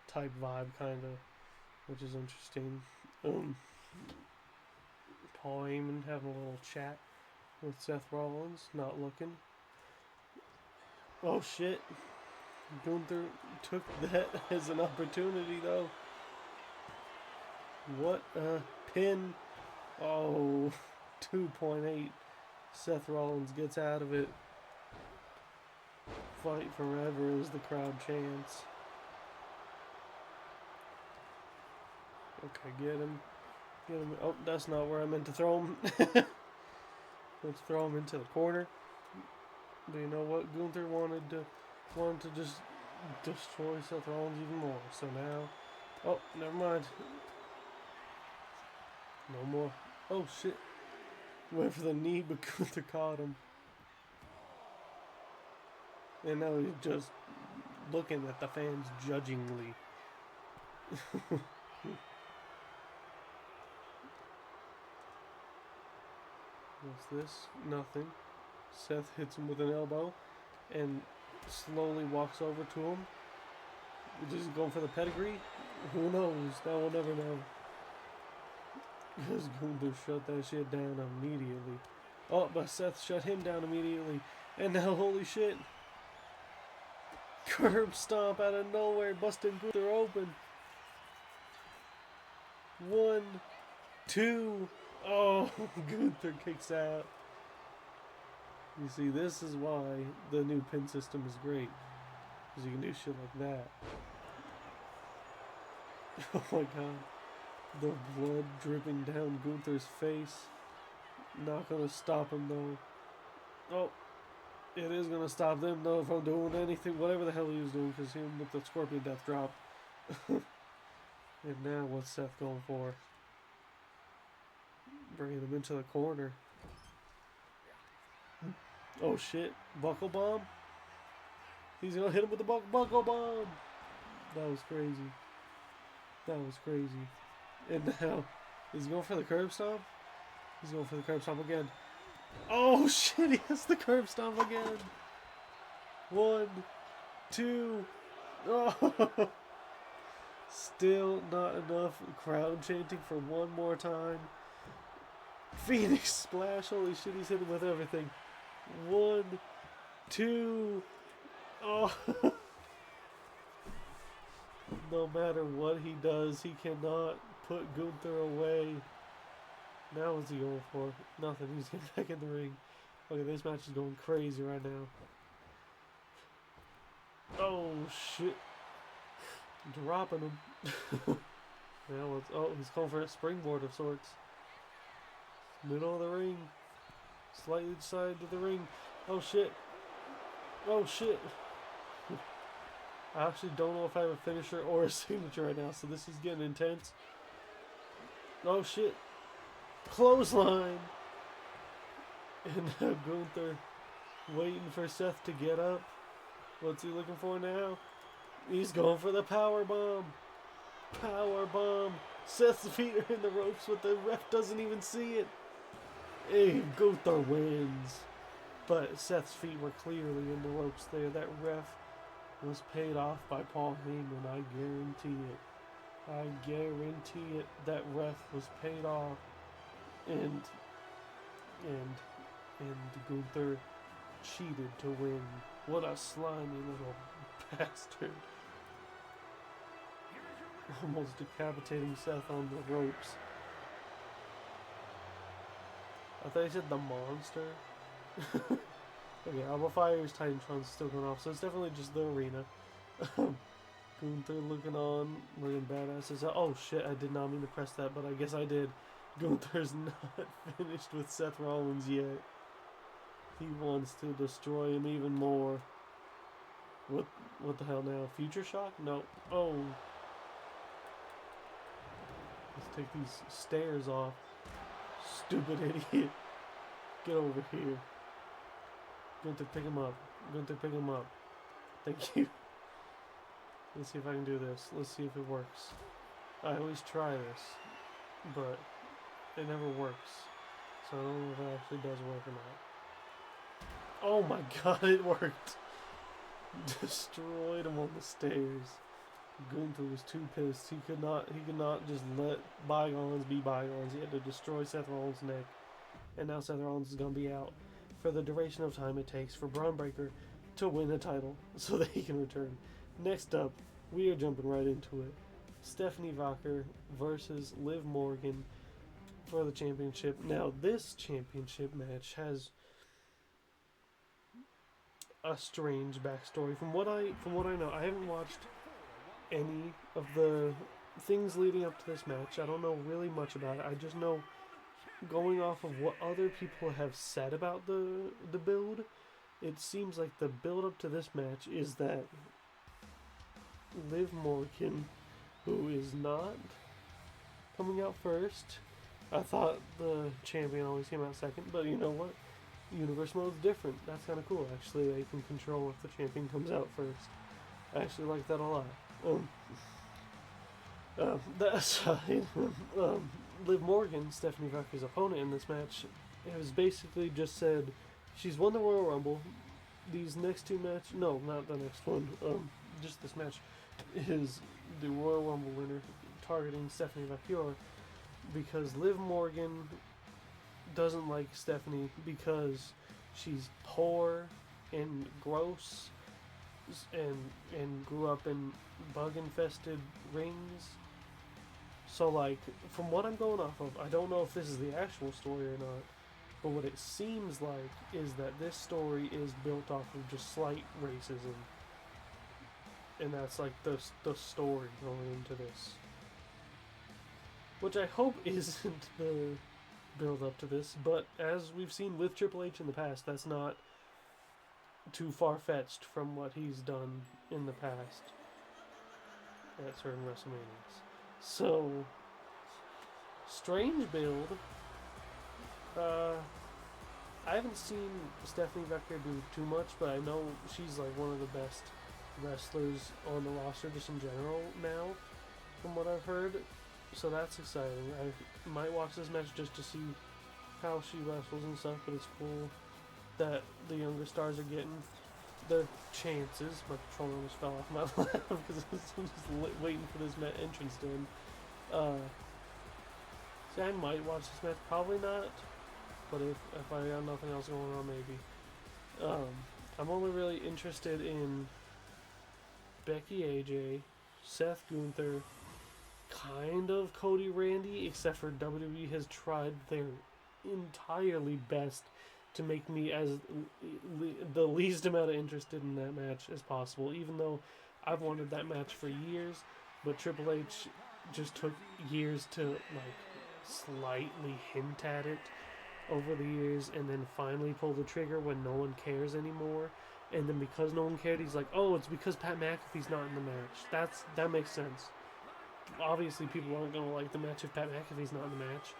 [SPEAKER 1] type vibe, kind of, which is interesting. Paul Heyman having a little chat with Seth Rollins, not looking. Oh shit. Gunther took that as an opportunity, though. What a pin. Oh, 2.8. Seth Rollins gets out of it. Fight forever as the crowd chants. Okay, get him. Get him. Oh, that's not where I meant to throw him. Let's throw him into the corner. But you know what? Gunther wanted to just destroy Seth Rollins even more. So now, oh, never mind. No more. Oh shit! Went for the knee, but Gunther caught him. And now he's just looking at the fans judgingly. What's this? Nothing. Seth hits him with an elbow and slowly walks over to him. Just going for the pedigree? Who knows? Now we'll never know. Because Gunther shut that shit down immediately. Oh, but Seth shut him down immediately. And now, holy shit. Curb stomp out of nowhere, busting Gunther open. 1, 2. Oh, Gunther kicks out. You see, this is why the new pin system is great. Because you can do shit like that. Oh my god. The blood dripping down Gunther's face. Not gonna stop him though. Oh, it is gonna stop them though from doing anything, whatever the hell he was doing, because him with the Scorpion Death Drop. And now what's Seth going for? Bringing him into the corner. Oh shit, buckle bomb? He's gonna hit him with the buckle bomb! That was crazy. That was crazy. And now, is he going for the curb stomp? He's going for the curb stomp again. Oh shit, he has the curb stomp again! 1, 2, oh! Still not enough. Crowd chanting for one more time. Phoenix Splash. Holy shit, he's hitting with everything. 1, 2. Oh. No matter what he does, he cannot put Gunther away. Now what's he going for? Nothing. He's getting back in the ring. Okay, this match is going crazy right now. Oh, shit. Dropping him. Now it's, oh, he's going for a springboard of sorts. Middle of the ring. Slightly side to the ring. Oh, shit. Oh, shit. I actually don't know if I have a finisher or a signature right now, so this is getting intense. Oh, shit. Clothesline. And Gunther waiting for Seth to get up. What's he looking for now? He's going for the power bomb. Power bomb. Seth's feet are in the ropes, but the ref doesn't even see it. Hey, Gunther wins. But Seth's feet were clearly in the ropes there. That ref was paid off by Paul Heyman. I guarantee it. I guarantee it. That ref was paid off. And Gunther cheated to win. What a slimy little bastard. Almost decapitating Seth on the ropes. I thought he said the monster. Okay, Alba Fire's Titantron's still going off, so it's definitely just the arena. Gunther looking on, looking badass. Oh shit, I did not mean to press that, but I guess I did. Gunther's not finished with Seth Rollins yet. He wants to destroy him even more. What the hell now? Future Shock? No. Oh. Let's take these stairs off. Stupid idiot. Get over here. Gunther, pick him up. Gunther, pick him up. Thank you. Let's see if I can do this. Let's see if it works. I always try this, but it never works. So I don't know if it actually does work or not. Oh my god, it worked! Destroyed him on the stairs. Gunther was too pissed. He could not just let bygones be bygones. He had to destroy Seth Rollins' neck. And now Seth Rollins is gonna be out for the duration of time it takes for Braun Breaker to win the title so that he can return. Next up, we are jumping right into it. Stephanie Vacher versus Liv Morgan for the championship. Now, this championship match has a strange backstory. From what I know, I haven't watched any of the things leading up to this match. I don't know really much about it. I just know, going off of what other people have said about the build, it seems like the build up to this match is that Liv Morgan, who is not coming out first. I thought the champion always came out second, but you know what? Universe mode's different. That's kind of cool, actually. I can control if the champion comes out first. I actually like that a lot. That aside, Liv Morgan, Stephanie Vacher's opponent in this match, has basically just said she's won the Royal Rumble. These next two matches, no, not the next one, just this match, is the Royal Rumble winner, targeting Stephanie Vacher, because Liv Morgan doesn't like Stephanie because she's poor and gross and grew up in bug-infested rings. So, like, from what I'm going off of, I don't know if this is the actual story or not, but what it seems like is that this story is built off of just slight racism. And that's, like, the story going into this. Which I hope isn't the build-up to this, but as we've seen with Triple H in the past, that's not too far-fetched from what he's done in the past at certain WrestleManias. So, strange build. I haven't seen Stephanie Vacher do too much, but I know she's like one of the best wrestlers on the roster just in general now, from what I've heard. So that's exciting. I might watch this match just to see how she wrestles and stuff, but it's cool that the younger stars are getting their chances. My controller almost fell off my lap because I was just waiting for this entrance to end. See, I might watch this match. Probably not. But if I got nothing else going on, maybe. I'm only really interested in Becky AJ, Seth Gunther, kind of Cody Randy, except for WWE has tried their entirely best to make me as the least amount of interested in that match as possible, even though I've wanted that match for years, but Triple H just took years to like slightly hint at it over the years, and then finally pull the trigger when no one cares anymore. And then because no one cared, he's like, "Oh, it's because Pat McAfee's not in the match." That makes sense. Obviously, people aren't gonna like the match if Pat McAfee's not in the match.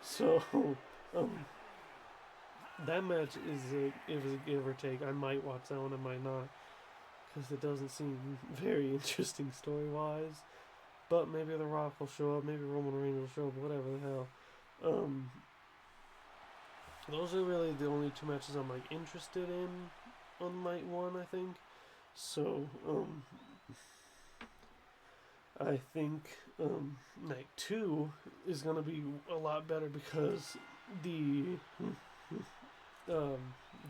[SPEAKER 1] So, um, that match it was a give or take. I might watch that one, I might not, because it doesn't seem very interesting story wise. But maybe The Rock will show up, maybe Roman Reigns will show up, whatever the hell. Those are really the only two matches I'm like interested in on night one, I think. So, I think night two is gonna be a lot better because the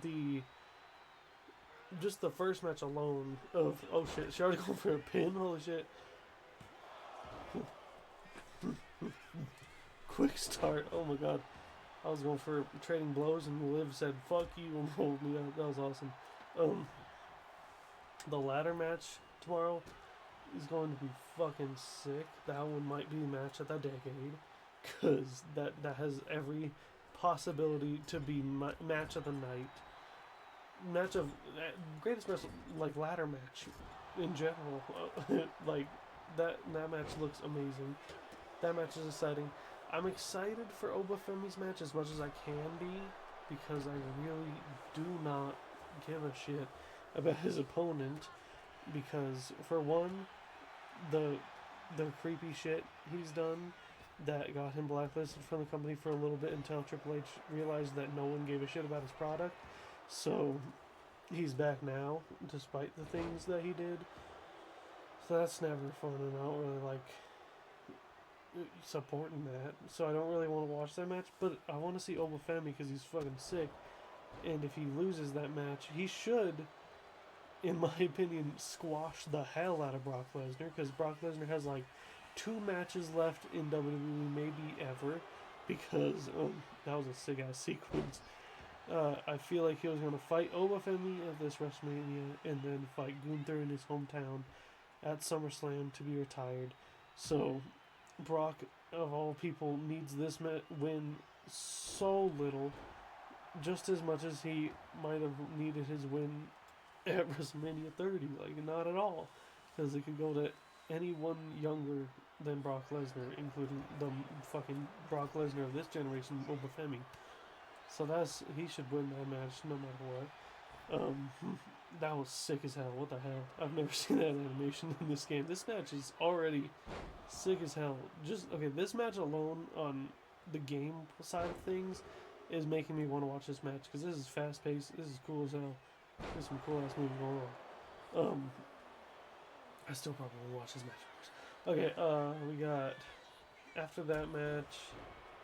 [SPEAKER 1] the just the first match alone of oh shit, she already going for a pin, holy shit. Quick start, oh my god. I was going for trading blows and Liv said fuck you and rolled me out. That was awesome. The ladder match tomorrow is going to be fucking sick. That one might be match of the decade, cause that has every possibility to be match of the night, match of greatest wrestle, like ladder match in general. Like that match looks amazing. That match is exciting. I'm excited for Obafemi's match as much as I can be, because I really do not give a shit about his opponent, because for one, the creepy shit he's done that got him blacklisted from the company for a little bit until Triple H realized that no one gave a shit about his product. So he's back now, despite the things that he did. So that's never fun, and I don't really like supporting that. So I don't really want to watch that match, but I want to see Obafemi because he's fucking sick. And if he loses that match, he should, in my opinion, squash the hell out of Brock Lesnar, because Brock Lesnar has like 2 matches left in WWE, maybe ever, because that was a sick ass sequence. I feel like he was going to fight Obafemi at this WrestleMania and then fight Gunther in his hometown at SummerSlam to be retired. So Brock, of all people, needs this win so little, just as much as he might have needed his win at WrestleMania 30. Like, not at all, because it could go to anyone younger than Brock Lesnar, including the fucking Brock Lesnar of this generation, Obafemi. So he should win that match no matter what. That was sick as hell. What the hell? I've never seen that animation in this game. This match is already sick as hell. This match alone on the game side of things is making me want to watch this match, because this is fast paced. This is cool as hell. There's some cool ass moves going on. I still probably will watch this match first. Okay, we got after that match.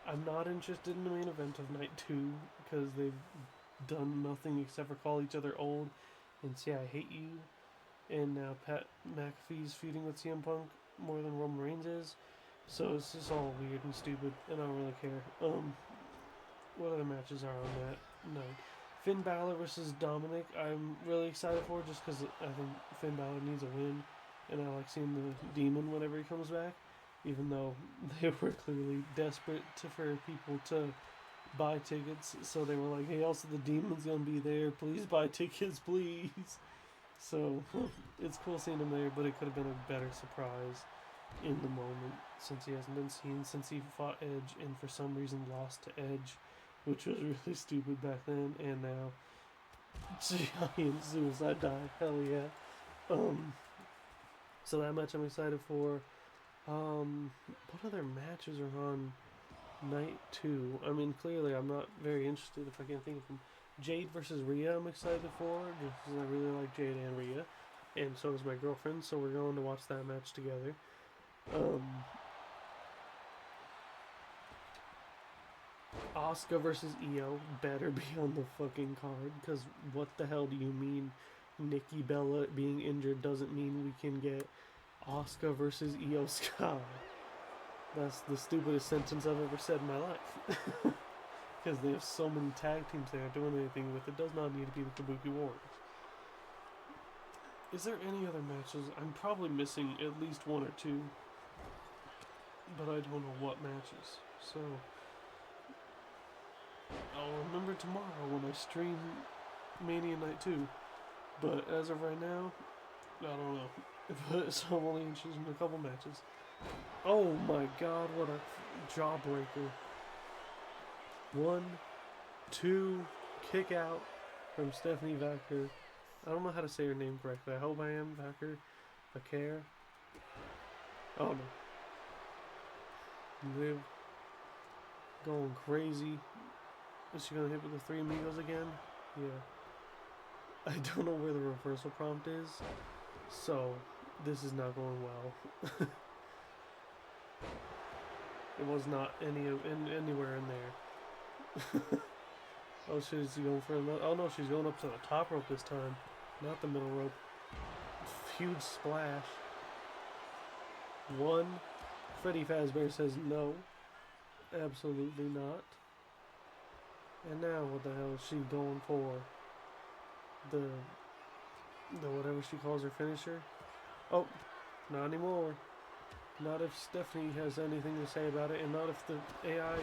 [SPEAKER 1] I'm not interested in the main event of night 2 because they've done nothing except for call each other old and say I hate you. And now Pat McAfee's feuding with CM Punk more than Roman Reigns is. So it's just all weird and stupid, and I don't really care. What other matches are on that night? Finn Balor versus Dominic. I'm really excited for it just because I think Finn Balor needs a win, and I like seeing the Demon whenever he comes back, even though they were clearly desperate for people to buy tickets. So they were like, hey, also the Demon's gonna be there. Please buy tickets, please. So it's cool seeing him there, but it could have been a better surprise in the moment, since he hasn't been seen since he fought Edge and for some reason lost to Edge, which was really stupid back then. And now giant suicide dive, hell yeah. So that match I'm excited for. What other matches are on night 2? I mean, clearly I'm not very interested if I can't think of them. Jade versus Rhea I'm excited for, just because I really like Jade and Rhea. And so does my girlfriend, so we're going to watch that match together. Asuka versus Io better be on the fucking card, because what the hell do you mean Nikki Bella being injured doesn't mean we can get Asuka versus Io Sky? That's the stupidest sentence I've ever said in my life. Because they have so many tag teams they aren't doing anything with. It does not need to be the Kabuki Warriors. Is there any other matches? I'm probably missing at least one or two, but I don't know what matches. So I'll remember tomorrow when I stream Mania Night 2. But as of right now, I don't know. But so I'm only interested in a couple matches. Oh my god, what a jawbreaker. 1, 2, kick out from Stephanie Vacker. I don't know how to say her name correctly. I hope I am. Vacker. Vacker. Oh no. Liv. Going crazy. Is she gonna hit with the 3 amigos again? Yeah. I don't know where the reversal prompt is, so this is not going well. It was not anywhere in there. Oh, she's going for another. Oh no, she's going up to the top rope this time, not the middle rope. Huge splash. 1. Freddy Fazbear says no. Absolutely not. And now what the hell is she going for? The whatever she calls her finisher? Oh, not anymore. Not if Stephanie has anything to say about it, and not if the AI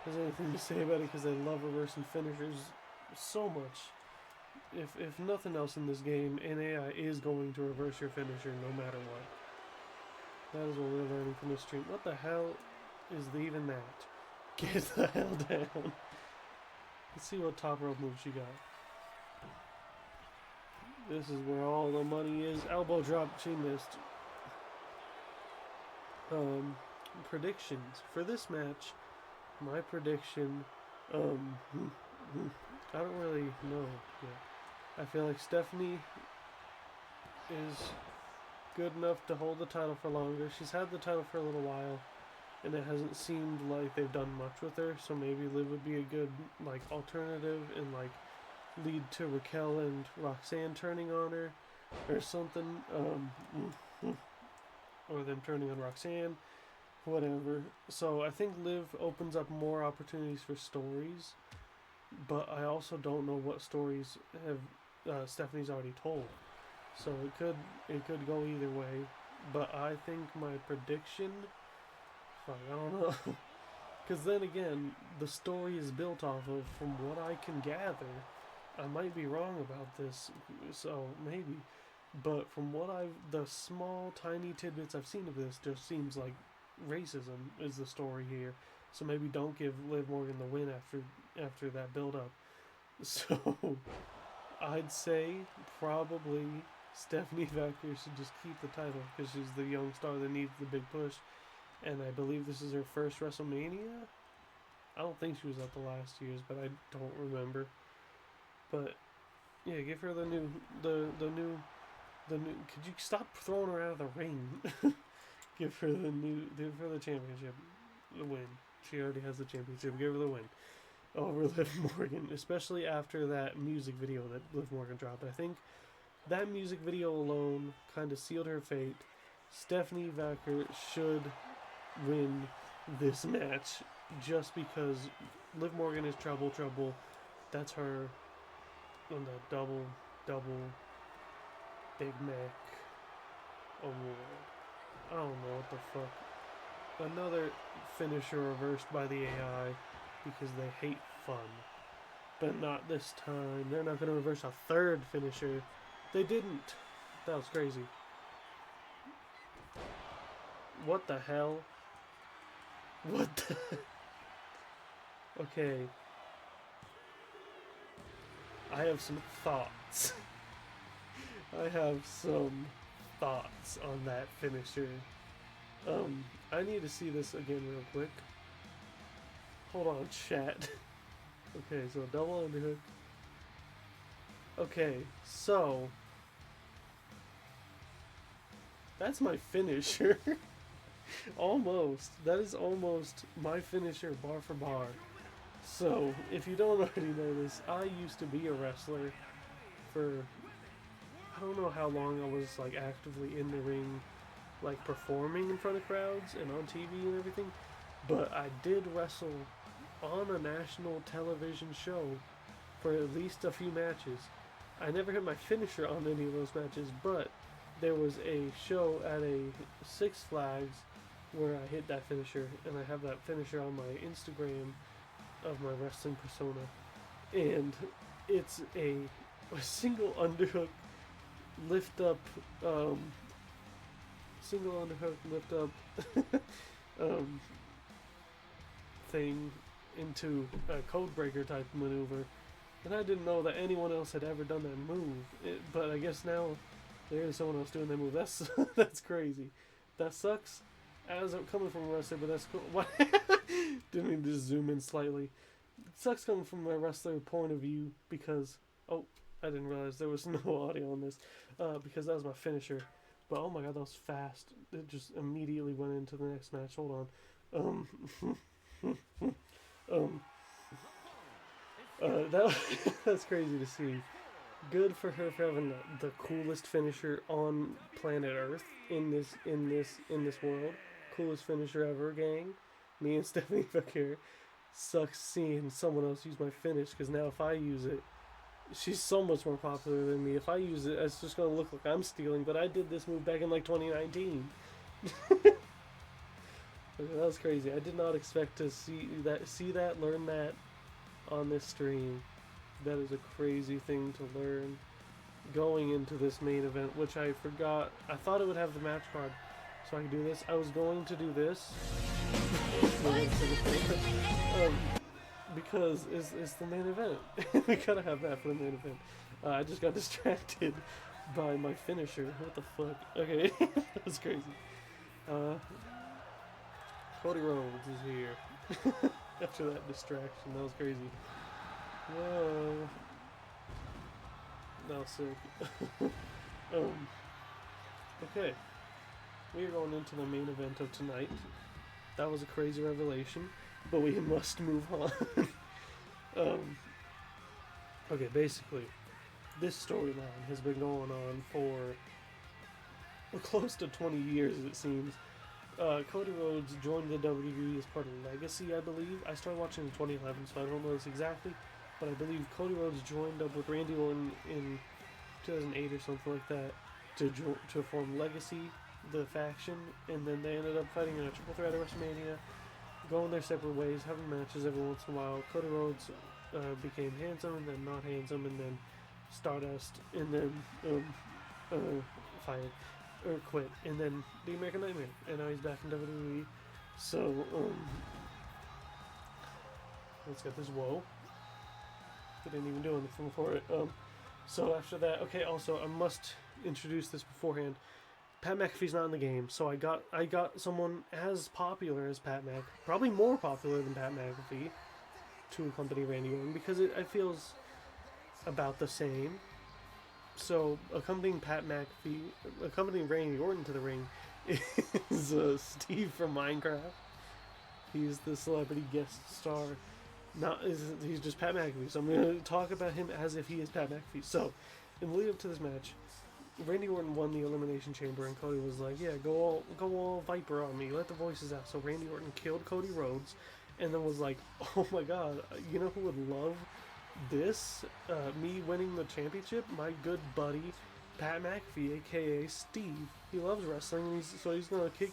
[SPEAKER 1] has anything to say about it, because they love reversing finishers so much. If nothing else in this game, an AI is going to reverse your finisher no matter what. That is what we're learning from this stream. What the hell is even that? Get the hell down. Let's see what top rope move she got. This is where all the money is. Elbow drop, she missed. Predictions for this match. My prediction, I don't really know yet. I feel like Stephanie is good enough to hold the title for longer. She's had the title for a little while, and it hasn't seemed like they've done much with her, so maybe Liv would be a good, like, alternative and, like, lead to Raquel and Roxanne turning on her or something, or them turning on Roxanne, whatever. So I think Liv opens up more opportunities for stories, but I also don't know what stories have Stephanie's already told. So it could go either way, but I think my prediction, fuck, I don't know, because then again, the story is built off of, from what I can gather, I might be wrong about this, so maybe, but from what the small tiny tidbits I've seen of this, just seems like racism is the story here. So maybe don't give Liv Morgan the win after that build up. So I'd say probably Stephanie Vacker should just keep the title because she's the young star that needs the big push, and I believe this is her first WrestleMania. I don't think she was at the last year's, but I don't remember. But yeah, give her the new. Could you stop throwing her out of the ring? Give her the championship, the win. She already has the championship. Give her the win over Liv Morgan, especially after that music video that Liv Morgan dropped. I think that music video alone kind of sealed her fate. Stephanie Vacker should win this match just because Liv Morgan is trouble. That's her on the double Big Mac award. I don't know what the fuck. Another finisher reversed by the AI because they hate fun. But not this time. They're not going to reverse a third finisher. They didn't. That was crazy. What the hell? What the... Okay. I have some thoughts. I have some thoughts on that finisher. I need to see this again real quick. Hold on, chat. Okay, so double underhook, Okay, so that's my finisher. Almost. That is almost my finisher, bar for bar. So, if you don't already know this, I used to be a wrestler for I don't know how long I was like actively in the ring, like performing in front of crowds and on TV and everything. But I did wrestle on a national television show for at least a few matches. I never hit my finisher on any of those matches, but there was a show at a Six Flags where I hit that finisher, and I have that finisher on my Instagram of my wrestling persona. And it's a single underhook lift up, single underhook lift up um, thing into a code breaker type maneuver. And I didn't know that anyone else had ever done that move. But I guess now there is someone else doing that move. That's that's crazy. That sucks. As I'm coming from a wrestler, but that's cool. What? Didn't mean to just zoom in slightly. It sucks coming from a wrestler point of view because I didn't realize there was no audio on this because that was my finisher. But oh my god, that was fast. It just immediately went into the next match. Hold on. Um, that that's crazy to see. Good for her for having the coolest finisher on planet Earth in this world. Coolest finisher ever, gang. Me and Stephanie Fakir. Sucks seeing someone else use my finish because now if I use it, she's so much more popular than me. If I use it, it's just gonna look like I'm stealing. But I did this move back in like 2019. That was crazy. I did not expect to see that, learn that on this stream. That is a crazy thing to learn going into this main event, which I forgot. I thought it would have the match card, so I could do this. I was going to do this because it's the main event. We gotta have that for the main event. I just got distracted by my finisher. What the fuck? Okay, that was crazy. Cody Rhodes is here. After that distraction, that was crazy. Whoa. That was sick. Okay. We are going into the main event of tonight. That was a crazy revelation, but we must move on. Okay, basically, this storyline has been going on for close to 20 years, it seems. Cody Rhodes joined the WWE as part of Legacy, I believe. I started watching in 2011, so I don't know this exactly, but I believe Cody Rhodes joined up with Randy Orton in 2008 or something like that to form Legacy, the faction, and then they ended up fighting in a triple threat at WrestleMania, going their separate ways, having matches every once in a while. Cody Rhodes became handsome, and then not handsome, and then Stardust, and then fired. Or quit, and then the American Nightmare, and now he's back in WWE. So, let's get this. Whoa. Didn't even do anything for it. So after that, okay, also, I must introduce this beforehand. Pat McAfee's not in the game, so I got someone as popular as Pat McAfee, probably more popular than Pat McAfee, to accompany Randy Orton, because it feels about the same. So, accompanying Randy Orton to the ring is Steve from Minecraft. He's the celebrity guest star. He's just Pat McAfee. So I'm going to talk about him as if he is Pat McAfee. So, in the lead up to this match, Randy Orton won the Elimination Chamber, and Cody was like, "Yeah, go all Viper on me. Let the voices out." So Randy Orton killed Cody Rhodes, and then was like, "Oh my God, you know who would love this, me winning the championship? My good buddy Pat McAfee, aka Steve. He loves wrestling, and he's gonna kick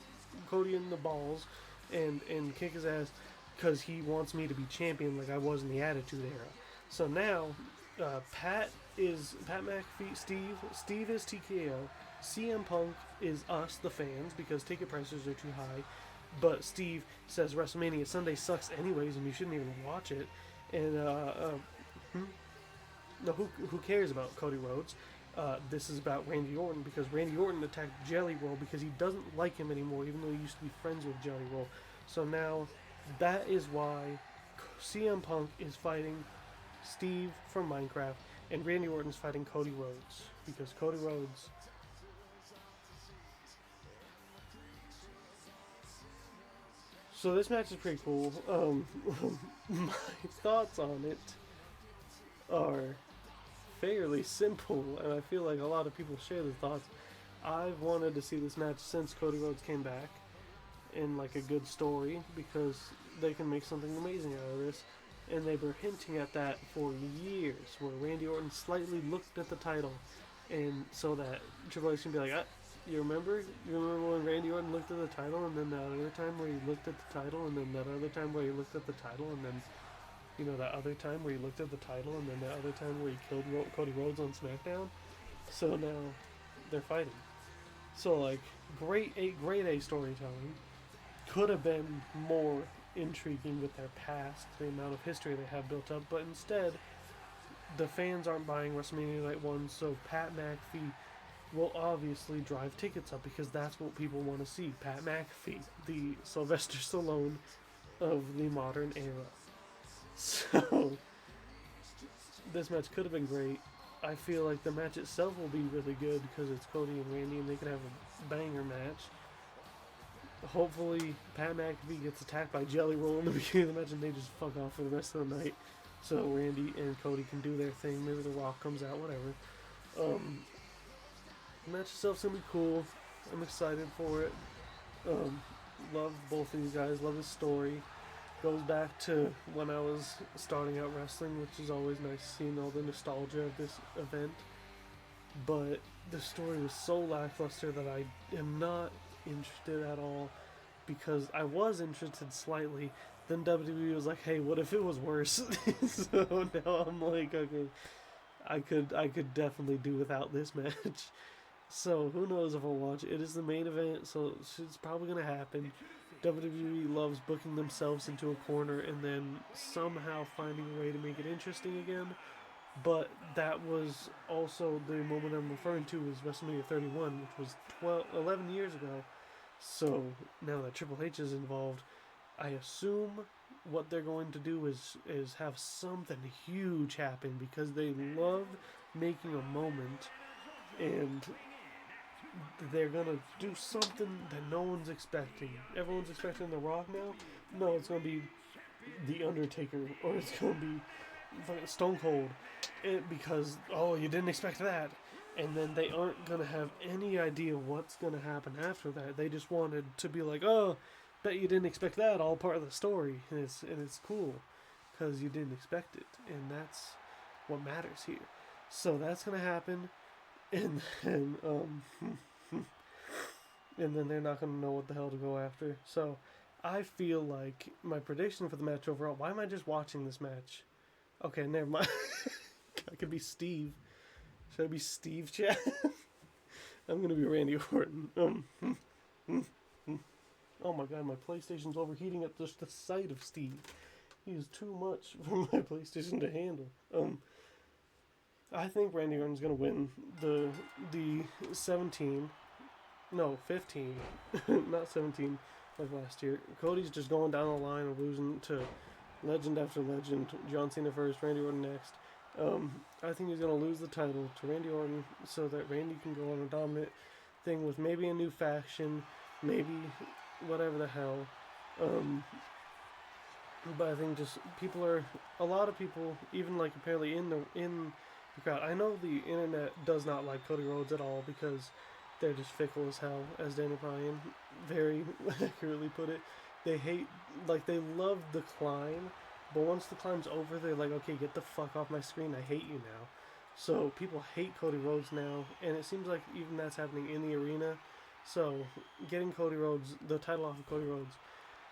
[SPEAKER 1] Cody in the balls and kick his ass because he wants me to be champion like I was in the Attitude Era." So now Pat McAfee, Steve is TKO, CM Punk is us, the fans, because ticket prices are too high, but Steve says WrestleMania Sunday sucks anyways and you shouldn't even watch it. And no, who cares about Cody Rhodes? This is about Randy Orton, because Randy Orton attacked Jelly Roll because he doesn't like him anymore, even though he used to be friends with Jelly Roll. So now that is why CM Punk is fighting Steve from Minecraft, and Randy Orton's fighting Cody Rhodes, because Cody Rhodes... So this match is pretty cool. My thoughts on it are fairly simple, and I feel like a lot of people share the thoughts. I've wanted to see this match since Cody Rhodes came back in like a good story, because they can make something amazing out of this, and they were hinting at that for years, where Randy Orton slightly looked at the title, and so that Triple H can be like, you remember when Randy Orton looked at the title, and then that other time where he looked at the title, and then that other time where he looked at the title, and then, you know, that other time where he looked at the title, and then that other time where he killed Cody Rhodes on SmackDown. So now they're fighting. So like, grade A storytelling. Could have been more intriguing with their past, the amount of history they have built up, but instead, the fans aren't buying WrestleMania Night 1, so Pat McAfee will obviously drive tickets up, because that's what people want to see. Pat McAfee, the Sylvester Stallone of the modern era. So, this match could have been great. I feel like the match itself will be really good, because it's Cody and Randy, and they can have a banger match. Hopefully, Pat McAfee gets attacked by Jelly Roll in the beginning of the match, and they just fuck off for the rest of the night, so Randy and Cody can do their thing. Maybe The Rock comes out, whatever. The match itself's gonna be cool. I'm excited for it. Love both of these guys. Love his story. Goes back to when I was starting out wrestling, which is always nice seeing all the nostalgia of this event. But the story was so lackluster that I am not interested at all, because I was interested slightly. Then WWE was like, "Hey, what if it was worse?" So now I'm like, okay, I could definitely do without this match. So who knows if I'll watch it. It is the main event, so it's probably gonna happen. WWE loves booking themselves into a corner and then somehow finding a way to make it interesting again. But that was also the moment I'm referring to as WrestleMania 31, which was 11 years ago. So now that Triple H is involved, I assume what they're going to do is have something huge happen, because they love making a moment, and they're gonna do something that no one's expecting. Everyone's expecting The Rock now. No, it's gonna be The Undertaker, or it's gonna be fucking Stone Cold, because you didn't expect that, and then they aren't gonna have any idea what's gonna happen after that. They just wanted to be like, oh, bet you didn't expect that. All part of the story, and it's cool, because you didn't expect it, and that's what matters here. So that's gonna happen. And then, and then they're not going to know what the hell to go after. So, I feel like my prediction for the match overall... Why am I just watching this match? Okay, never mind. I could be Steve. Should I be Steve, chat? I'm going to be Randy Orton. Oh my god, my PlayStation's overheating at just the sight of Steve. He is too much for my PlayStation to handle. I think Randy Orton's gonna win the 15, not 17 like last year. Cody's just going down the line of losing to legend after legend. John Cena first, Randy Orton next. I think he's gonna lose the title to Randy Orton, so that Randy can go on a dominant thing with maybe a new faction, maybe whatever the hell. But I think just a lot of people, even like apparently in the crowd. I know the internet does not like Cody Rhodes at all, because they're just fickle as hell, as Daniel Bryan very accurately put it. They love the climb, but once the climb's over, they're like, okay, get the fuck off my screen, I hate you now. So people hate Cody Rhodes now, and it seems like even that's happening in the arena. So getting Cody Rhodes, the title off of Cody Rhodes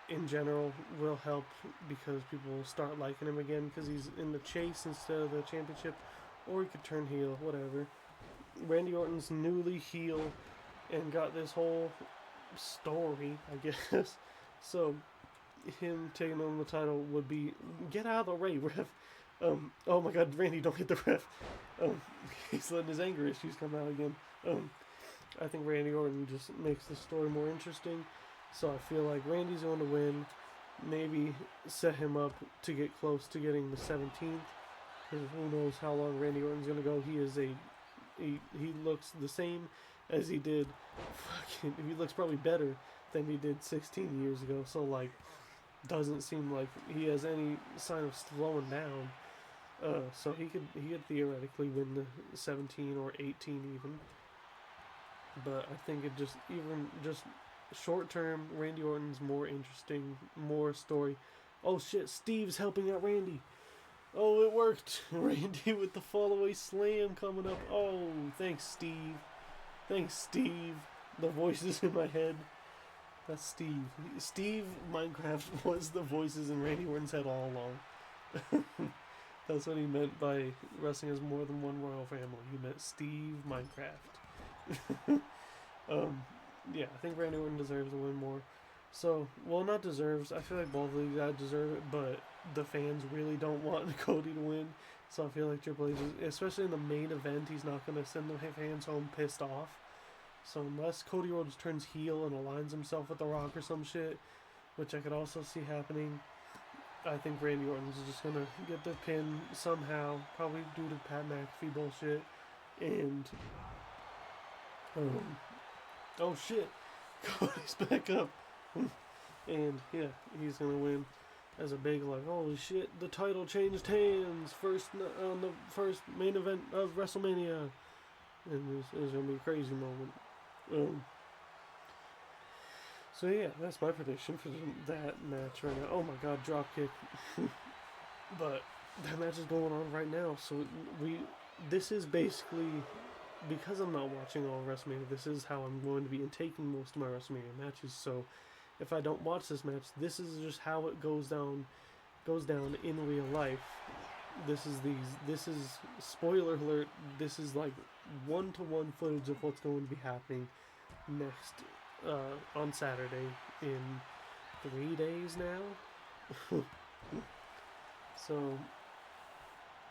[SPEAKER 1] in general, will help, because people will start liking him again, because he's in the chase instead of the championship. Or he could turn heel, whatever. Randy Orton's newly heel and got this whole story, I guess. So, him taking on the title would be, get out of the way, ref. Oh my god, Randy, don't hit the ref. He's letting his anger issues come out again. I think Randy Orton just makes the story more interesting. So I feel like Randy's going to win. Maybe set him up to get close to getting the 17th. Because who knows how long Randy Orton's gonna go? He looks the same as he did. Fucking, he looks probably better than he did 16 years ago. So like, doesn't seem like he has any sign of slowing down. So he could theoretically win the 17 or 18 even. But I think it just short term, Randy Orton's more interesting, more story. Oh shit, Steve's helping out Randy. Oh, it worked. Randy with the fallaway slam coming up. Oh, thanks Steve. Thanks Steve. The voices in my head. That's Steve. Steve Minecraft was the voices in Randy Orton's head all along. That's what he meant by wrestling as more than one royal family. He meant Steve Minecraft. Yeah, I think Randy Orton deserves to win more. So, well, not deserves. I feel like both of these guys deserve it, but the fans really don't want Cody to win. So I feel like Triple H, especially in the main event, he's not going to send the fans home pissed off. So unless Cody Rhodes turns heel and aligns himself with The Rock or some shit, which I could also see happening, I think Randy Orton's just going to get the pin somehow, probably due to Pat McAfee bullshit. And, oh shit, Cody's back up. And yeah, he's going to win as a big, like, holy shit, the title changed hands on the first main event of WrestleMania. And it's going to be a crazy moment. So yeah, that's my prediction for that match right now. Oh my god, dropkick. But that match is going on right now. So this is basically, because I'm not watching all of WrestleMania, this is how I'm going to be taking most of my WrestleMania matches. So if I don't watch this match, this is just how it goes down in real life. This is spoiler alert, this is like 1-to-1 footage of what's going to be happening next on Saturday in 3 days now. So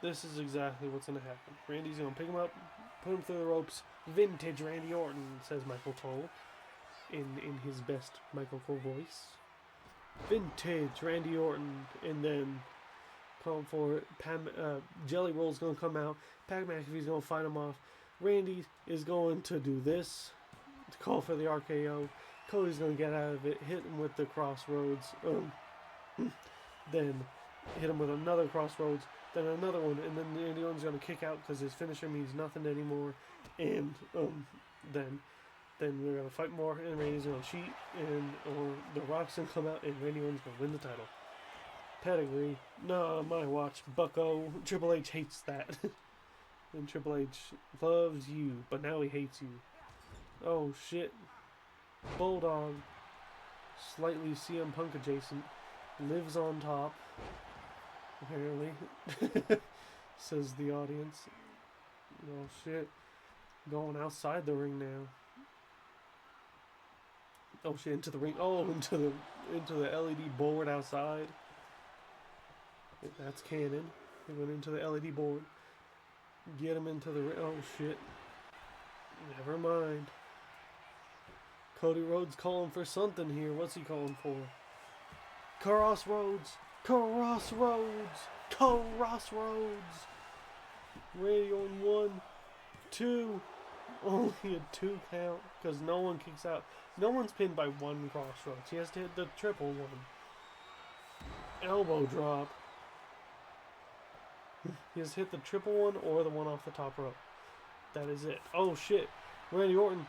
[SPEAKER 1] this is exactly what's going to happen. Randy's going to pick him up, put him through the ropes. Vintage Randy Orton, says Michael Cole in his best Michael Cole voice. Vintage Randy Orton, and then calling for it. Jelly Roll's going to come out. Pat McAfee's going to fight him off. Randy is going to do this to call for the RKO. Cody's going to get out of it, hit him with the crossroads. Then hit him with another crossroads, then another one, and then Randy Orton's going to kick out because his finisher means nothing anymore. And then we're going to fight more, and Randy's going to cheat, or The Rock's going to come out, and Randy Orton's going to win the title. Pedigree. No, my watch, bucko. Triple H hates that. And Triple H loves you, but now he hates you. Oh shit. Bulldog, slightly CM Punk adjacent, lives on top, apparently. Says the audience. Oh shit. Going outside the ring now. Oh shit, into the ring. Oh, into the LED board outside. That's canon. He went into the LED board. Get him into the ring. Oh shit. Never mind. Cody Rhodes calling for something here. What's he calling for? Crossroads. Crossroads. Crossroads. Randy on 1, 2. Only a 2 count because no one kicks out. No one's pinned by 1 crossroads. He has to hit the triple one. Elbow drop. He has hit the triple one or the one off the top rope. That is it. Oh shit. Randy Orton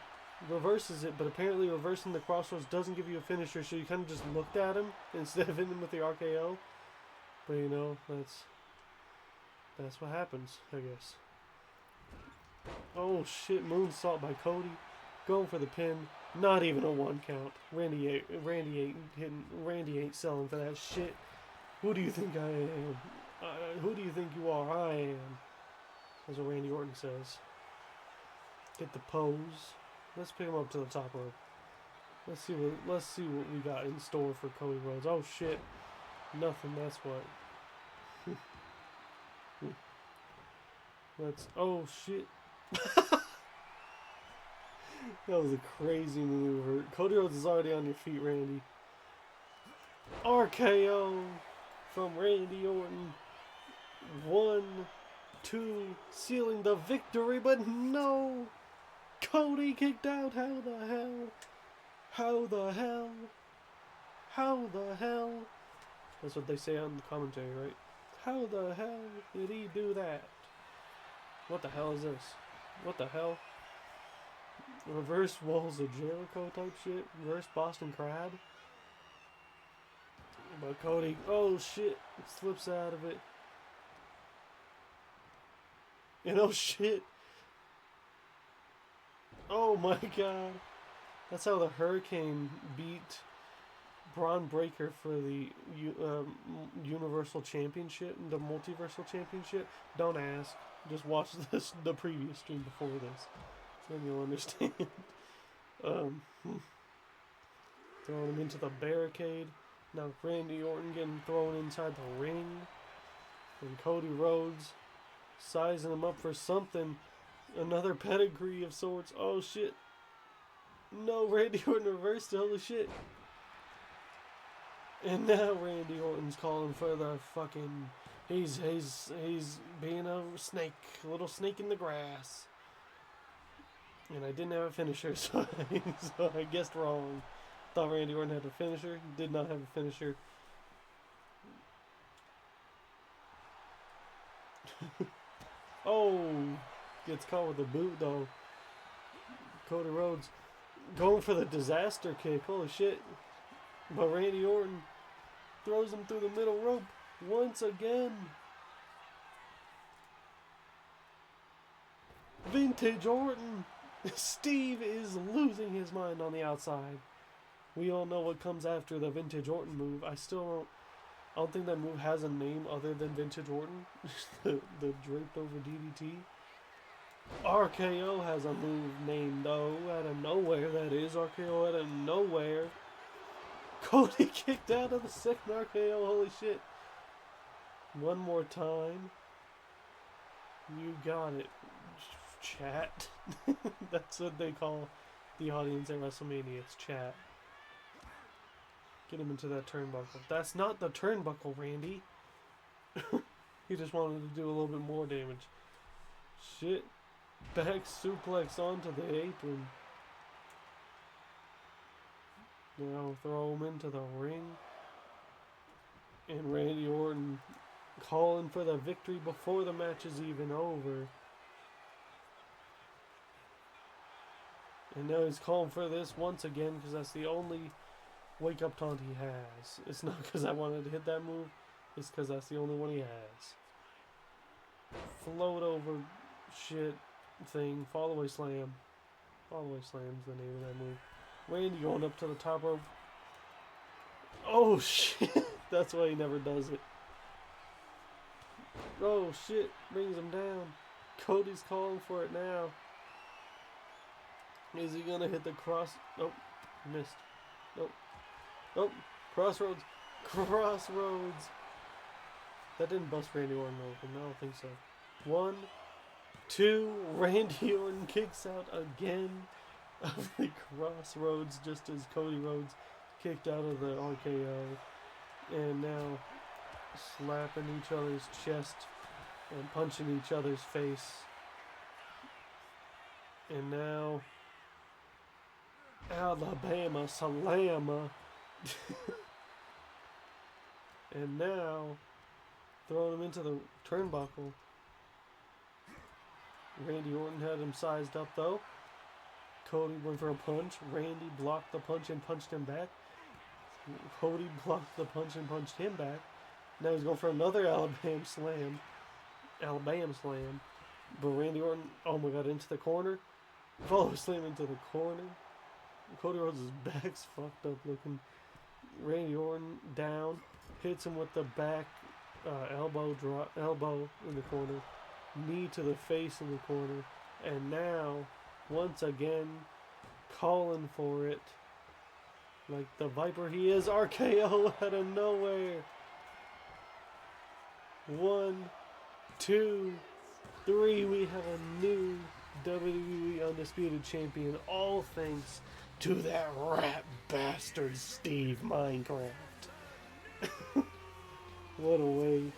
[SPEAKER 1] reverses it, but apparently reversing the crossroads doesn't give you a finisher, so you kind of just looked at him instead of hitting him with the RKO. But you know, that's what happens, I guess. Oh shit, moonsault by Cody. Going for the pin. Not even a 1 count. Randy ain't selling for that shit. Who do you think I am? Who do you think you are? I am. That's what Randy Orton says. Get the pose. Let's pick him up to the top rope. Let's see what we got in store for Cody Rhodes. Oh shit. Nothing, that's what. Oh shit. That was a crazy maneuver. Cody Rhodes is already on your feet, Randy. RKO from Randy Orton. 1, 2, sealing the victory, but no! Cody kicked out. How the hell? How the hell? How the hell? That's what they say on the commentary, right? How the hell did he do that? What the hell is this? What the hell? Reverse Walls of Jericho type shit? Reverse Boston Crab? But Cody, oh shit, slips out of it. And oh shit. Oh my god. That's how the Hurricane beat Braun Breaker for the Universal Championship, the Multiversal Championship. Don't ask. Just watch the previous stream before this. Then you'll understand. Throwing him into the barricade. Now Randy Orton getting thrown inside the ring. And Cody Rhodes sizing him up for something. Another pedigree of sorts. Oh shit. No, Randy Orton reversed it. Holy shit. And now Randy Orton's calling for the fucking... He's being a snake. A little snake in the grass. And I didn't have a finisher, so I guessed wrong. Thought Randy Orton had a finisher. Did not have a finisher. Oh, gets caught with a boot though. Cody Rhodes going for the disaster kick. Holy shit. But Randy Orton throws him through the middle rope once again. Vintage Orton. Steve is losing his mind on the outside. We all know what comes after the Vintage Orton move. I don't think that move has a name other than Vintage Orton. the draped over DDT. RKO has a move named though, out of nowhere. That is RKO out of nowhere. Cody kicked out of the second RKO. Holy shit. One more time. You got it. Chat. That's what they call the audience at WrestleMania. It's chat. Get him into that turnbuckle. That's not the turnbuckle, Randy. He just wanted to do a little bit more damage. Shit. Back suplex onto the apron. Now throw him into the ring. And Randy Orton calling for the victory before the match is even over. And now he's calling for this once again because that's the only wake-up taunt he has. It's not because I wanted to hit that move. It's because that's the only one he has. Float over shit thing. Fallaway slam. Fallaway slam's the name of that move. Randy going up to the top rope. Oh shit. That's why he never does it. Oh shit. Brings him down. Cody's calling for it now. Is he gonna hit the cross? Nope. Missed. Nope. Nope. Crossroads. Crossroads. That didn't bust Randy Orton open. I don't think so. 1, 2. Randy Orton kicks out again of the Crossroads just as Cody Rhodes kicked out of the RKO. And now slapping each other's chest and punching each other's face. And now Alabama Salama. And now throwing him into the turnbuckle. Randy Orton had him sized up though. Cody went for a punch. Randy blocked the punch and punched him back. Cody blocked the punch and punched him back. Now he's going for another Alabama slam. But Randy Orton, oh my god, into the corner. Follow slam into the corner. Cody Rhodes' back's fucked up looking. Randy Orton down. Hits him with the back elbow in the corner. Knee to the face in the corner. And now, once again, calling for it. Like the Viper he is. RKO out of nowhere. 1, 2, 3. We have a new WWE Undisputed Champion. All thanks to that rat bastard Steve Minecraft. What a way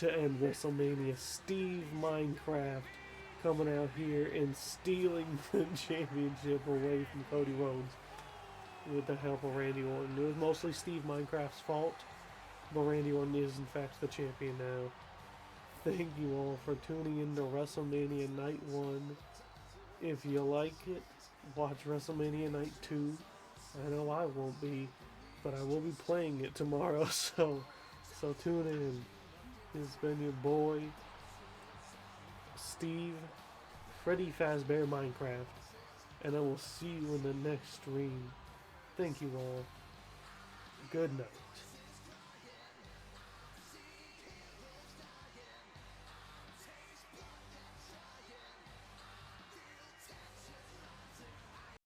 [SPEAKER 1] to end WrestleMania. Steve Minecraft coming out here and stealing the championship away from Cody Rhodes with the help of Randy Orton. It was mostly Steve Minecraft's fault, but Randy Orton is in fact the champion now. Thank you all for tuning in to WrestleMania Night 1. If you like it, watch WrestleMania Night 2. I know I won't be, but I will be playing it tomorrow, so tune in. It's been your boy, Steve, Freddy Fazbear Minecraft, and I will see you in the next stream. Thank you all. Good night.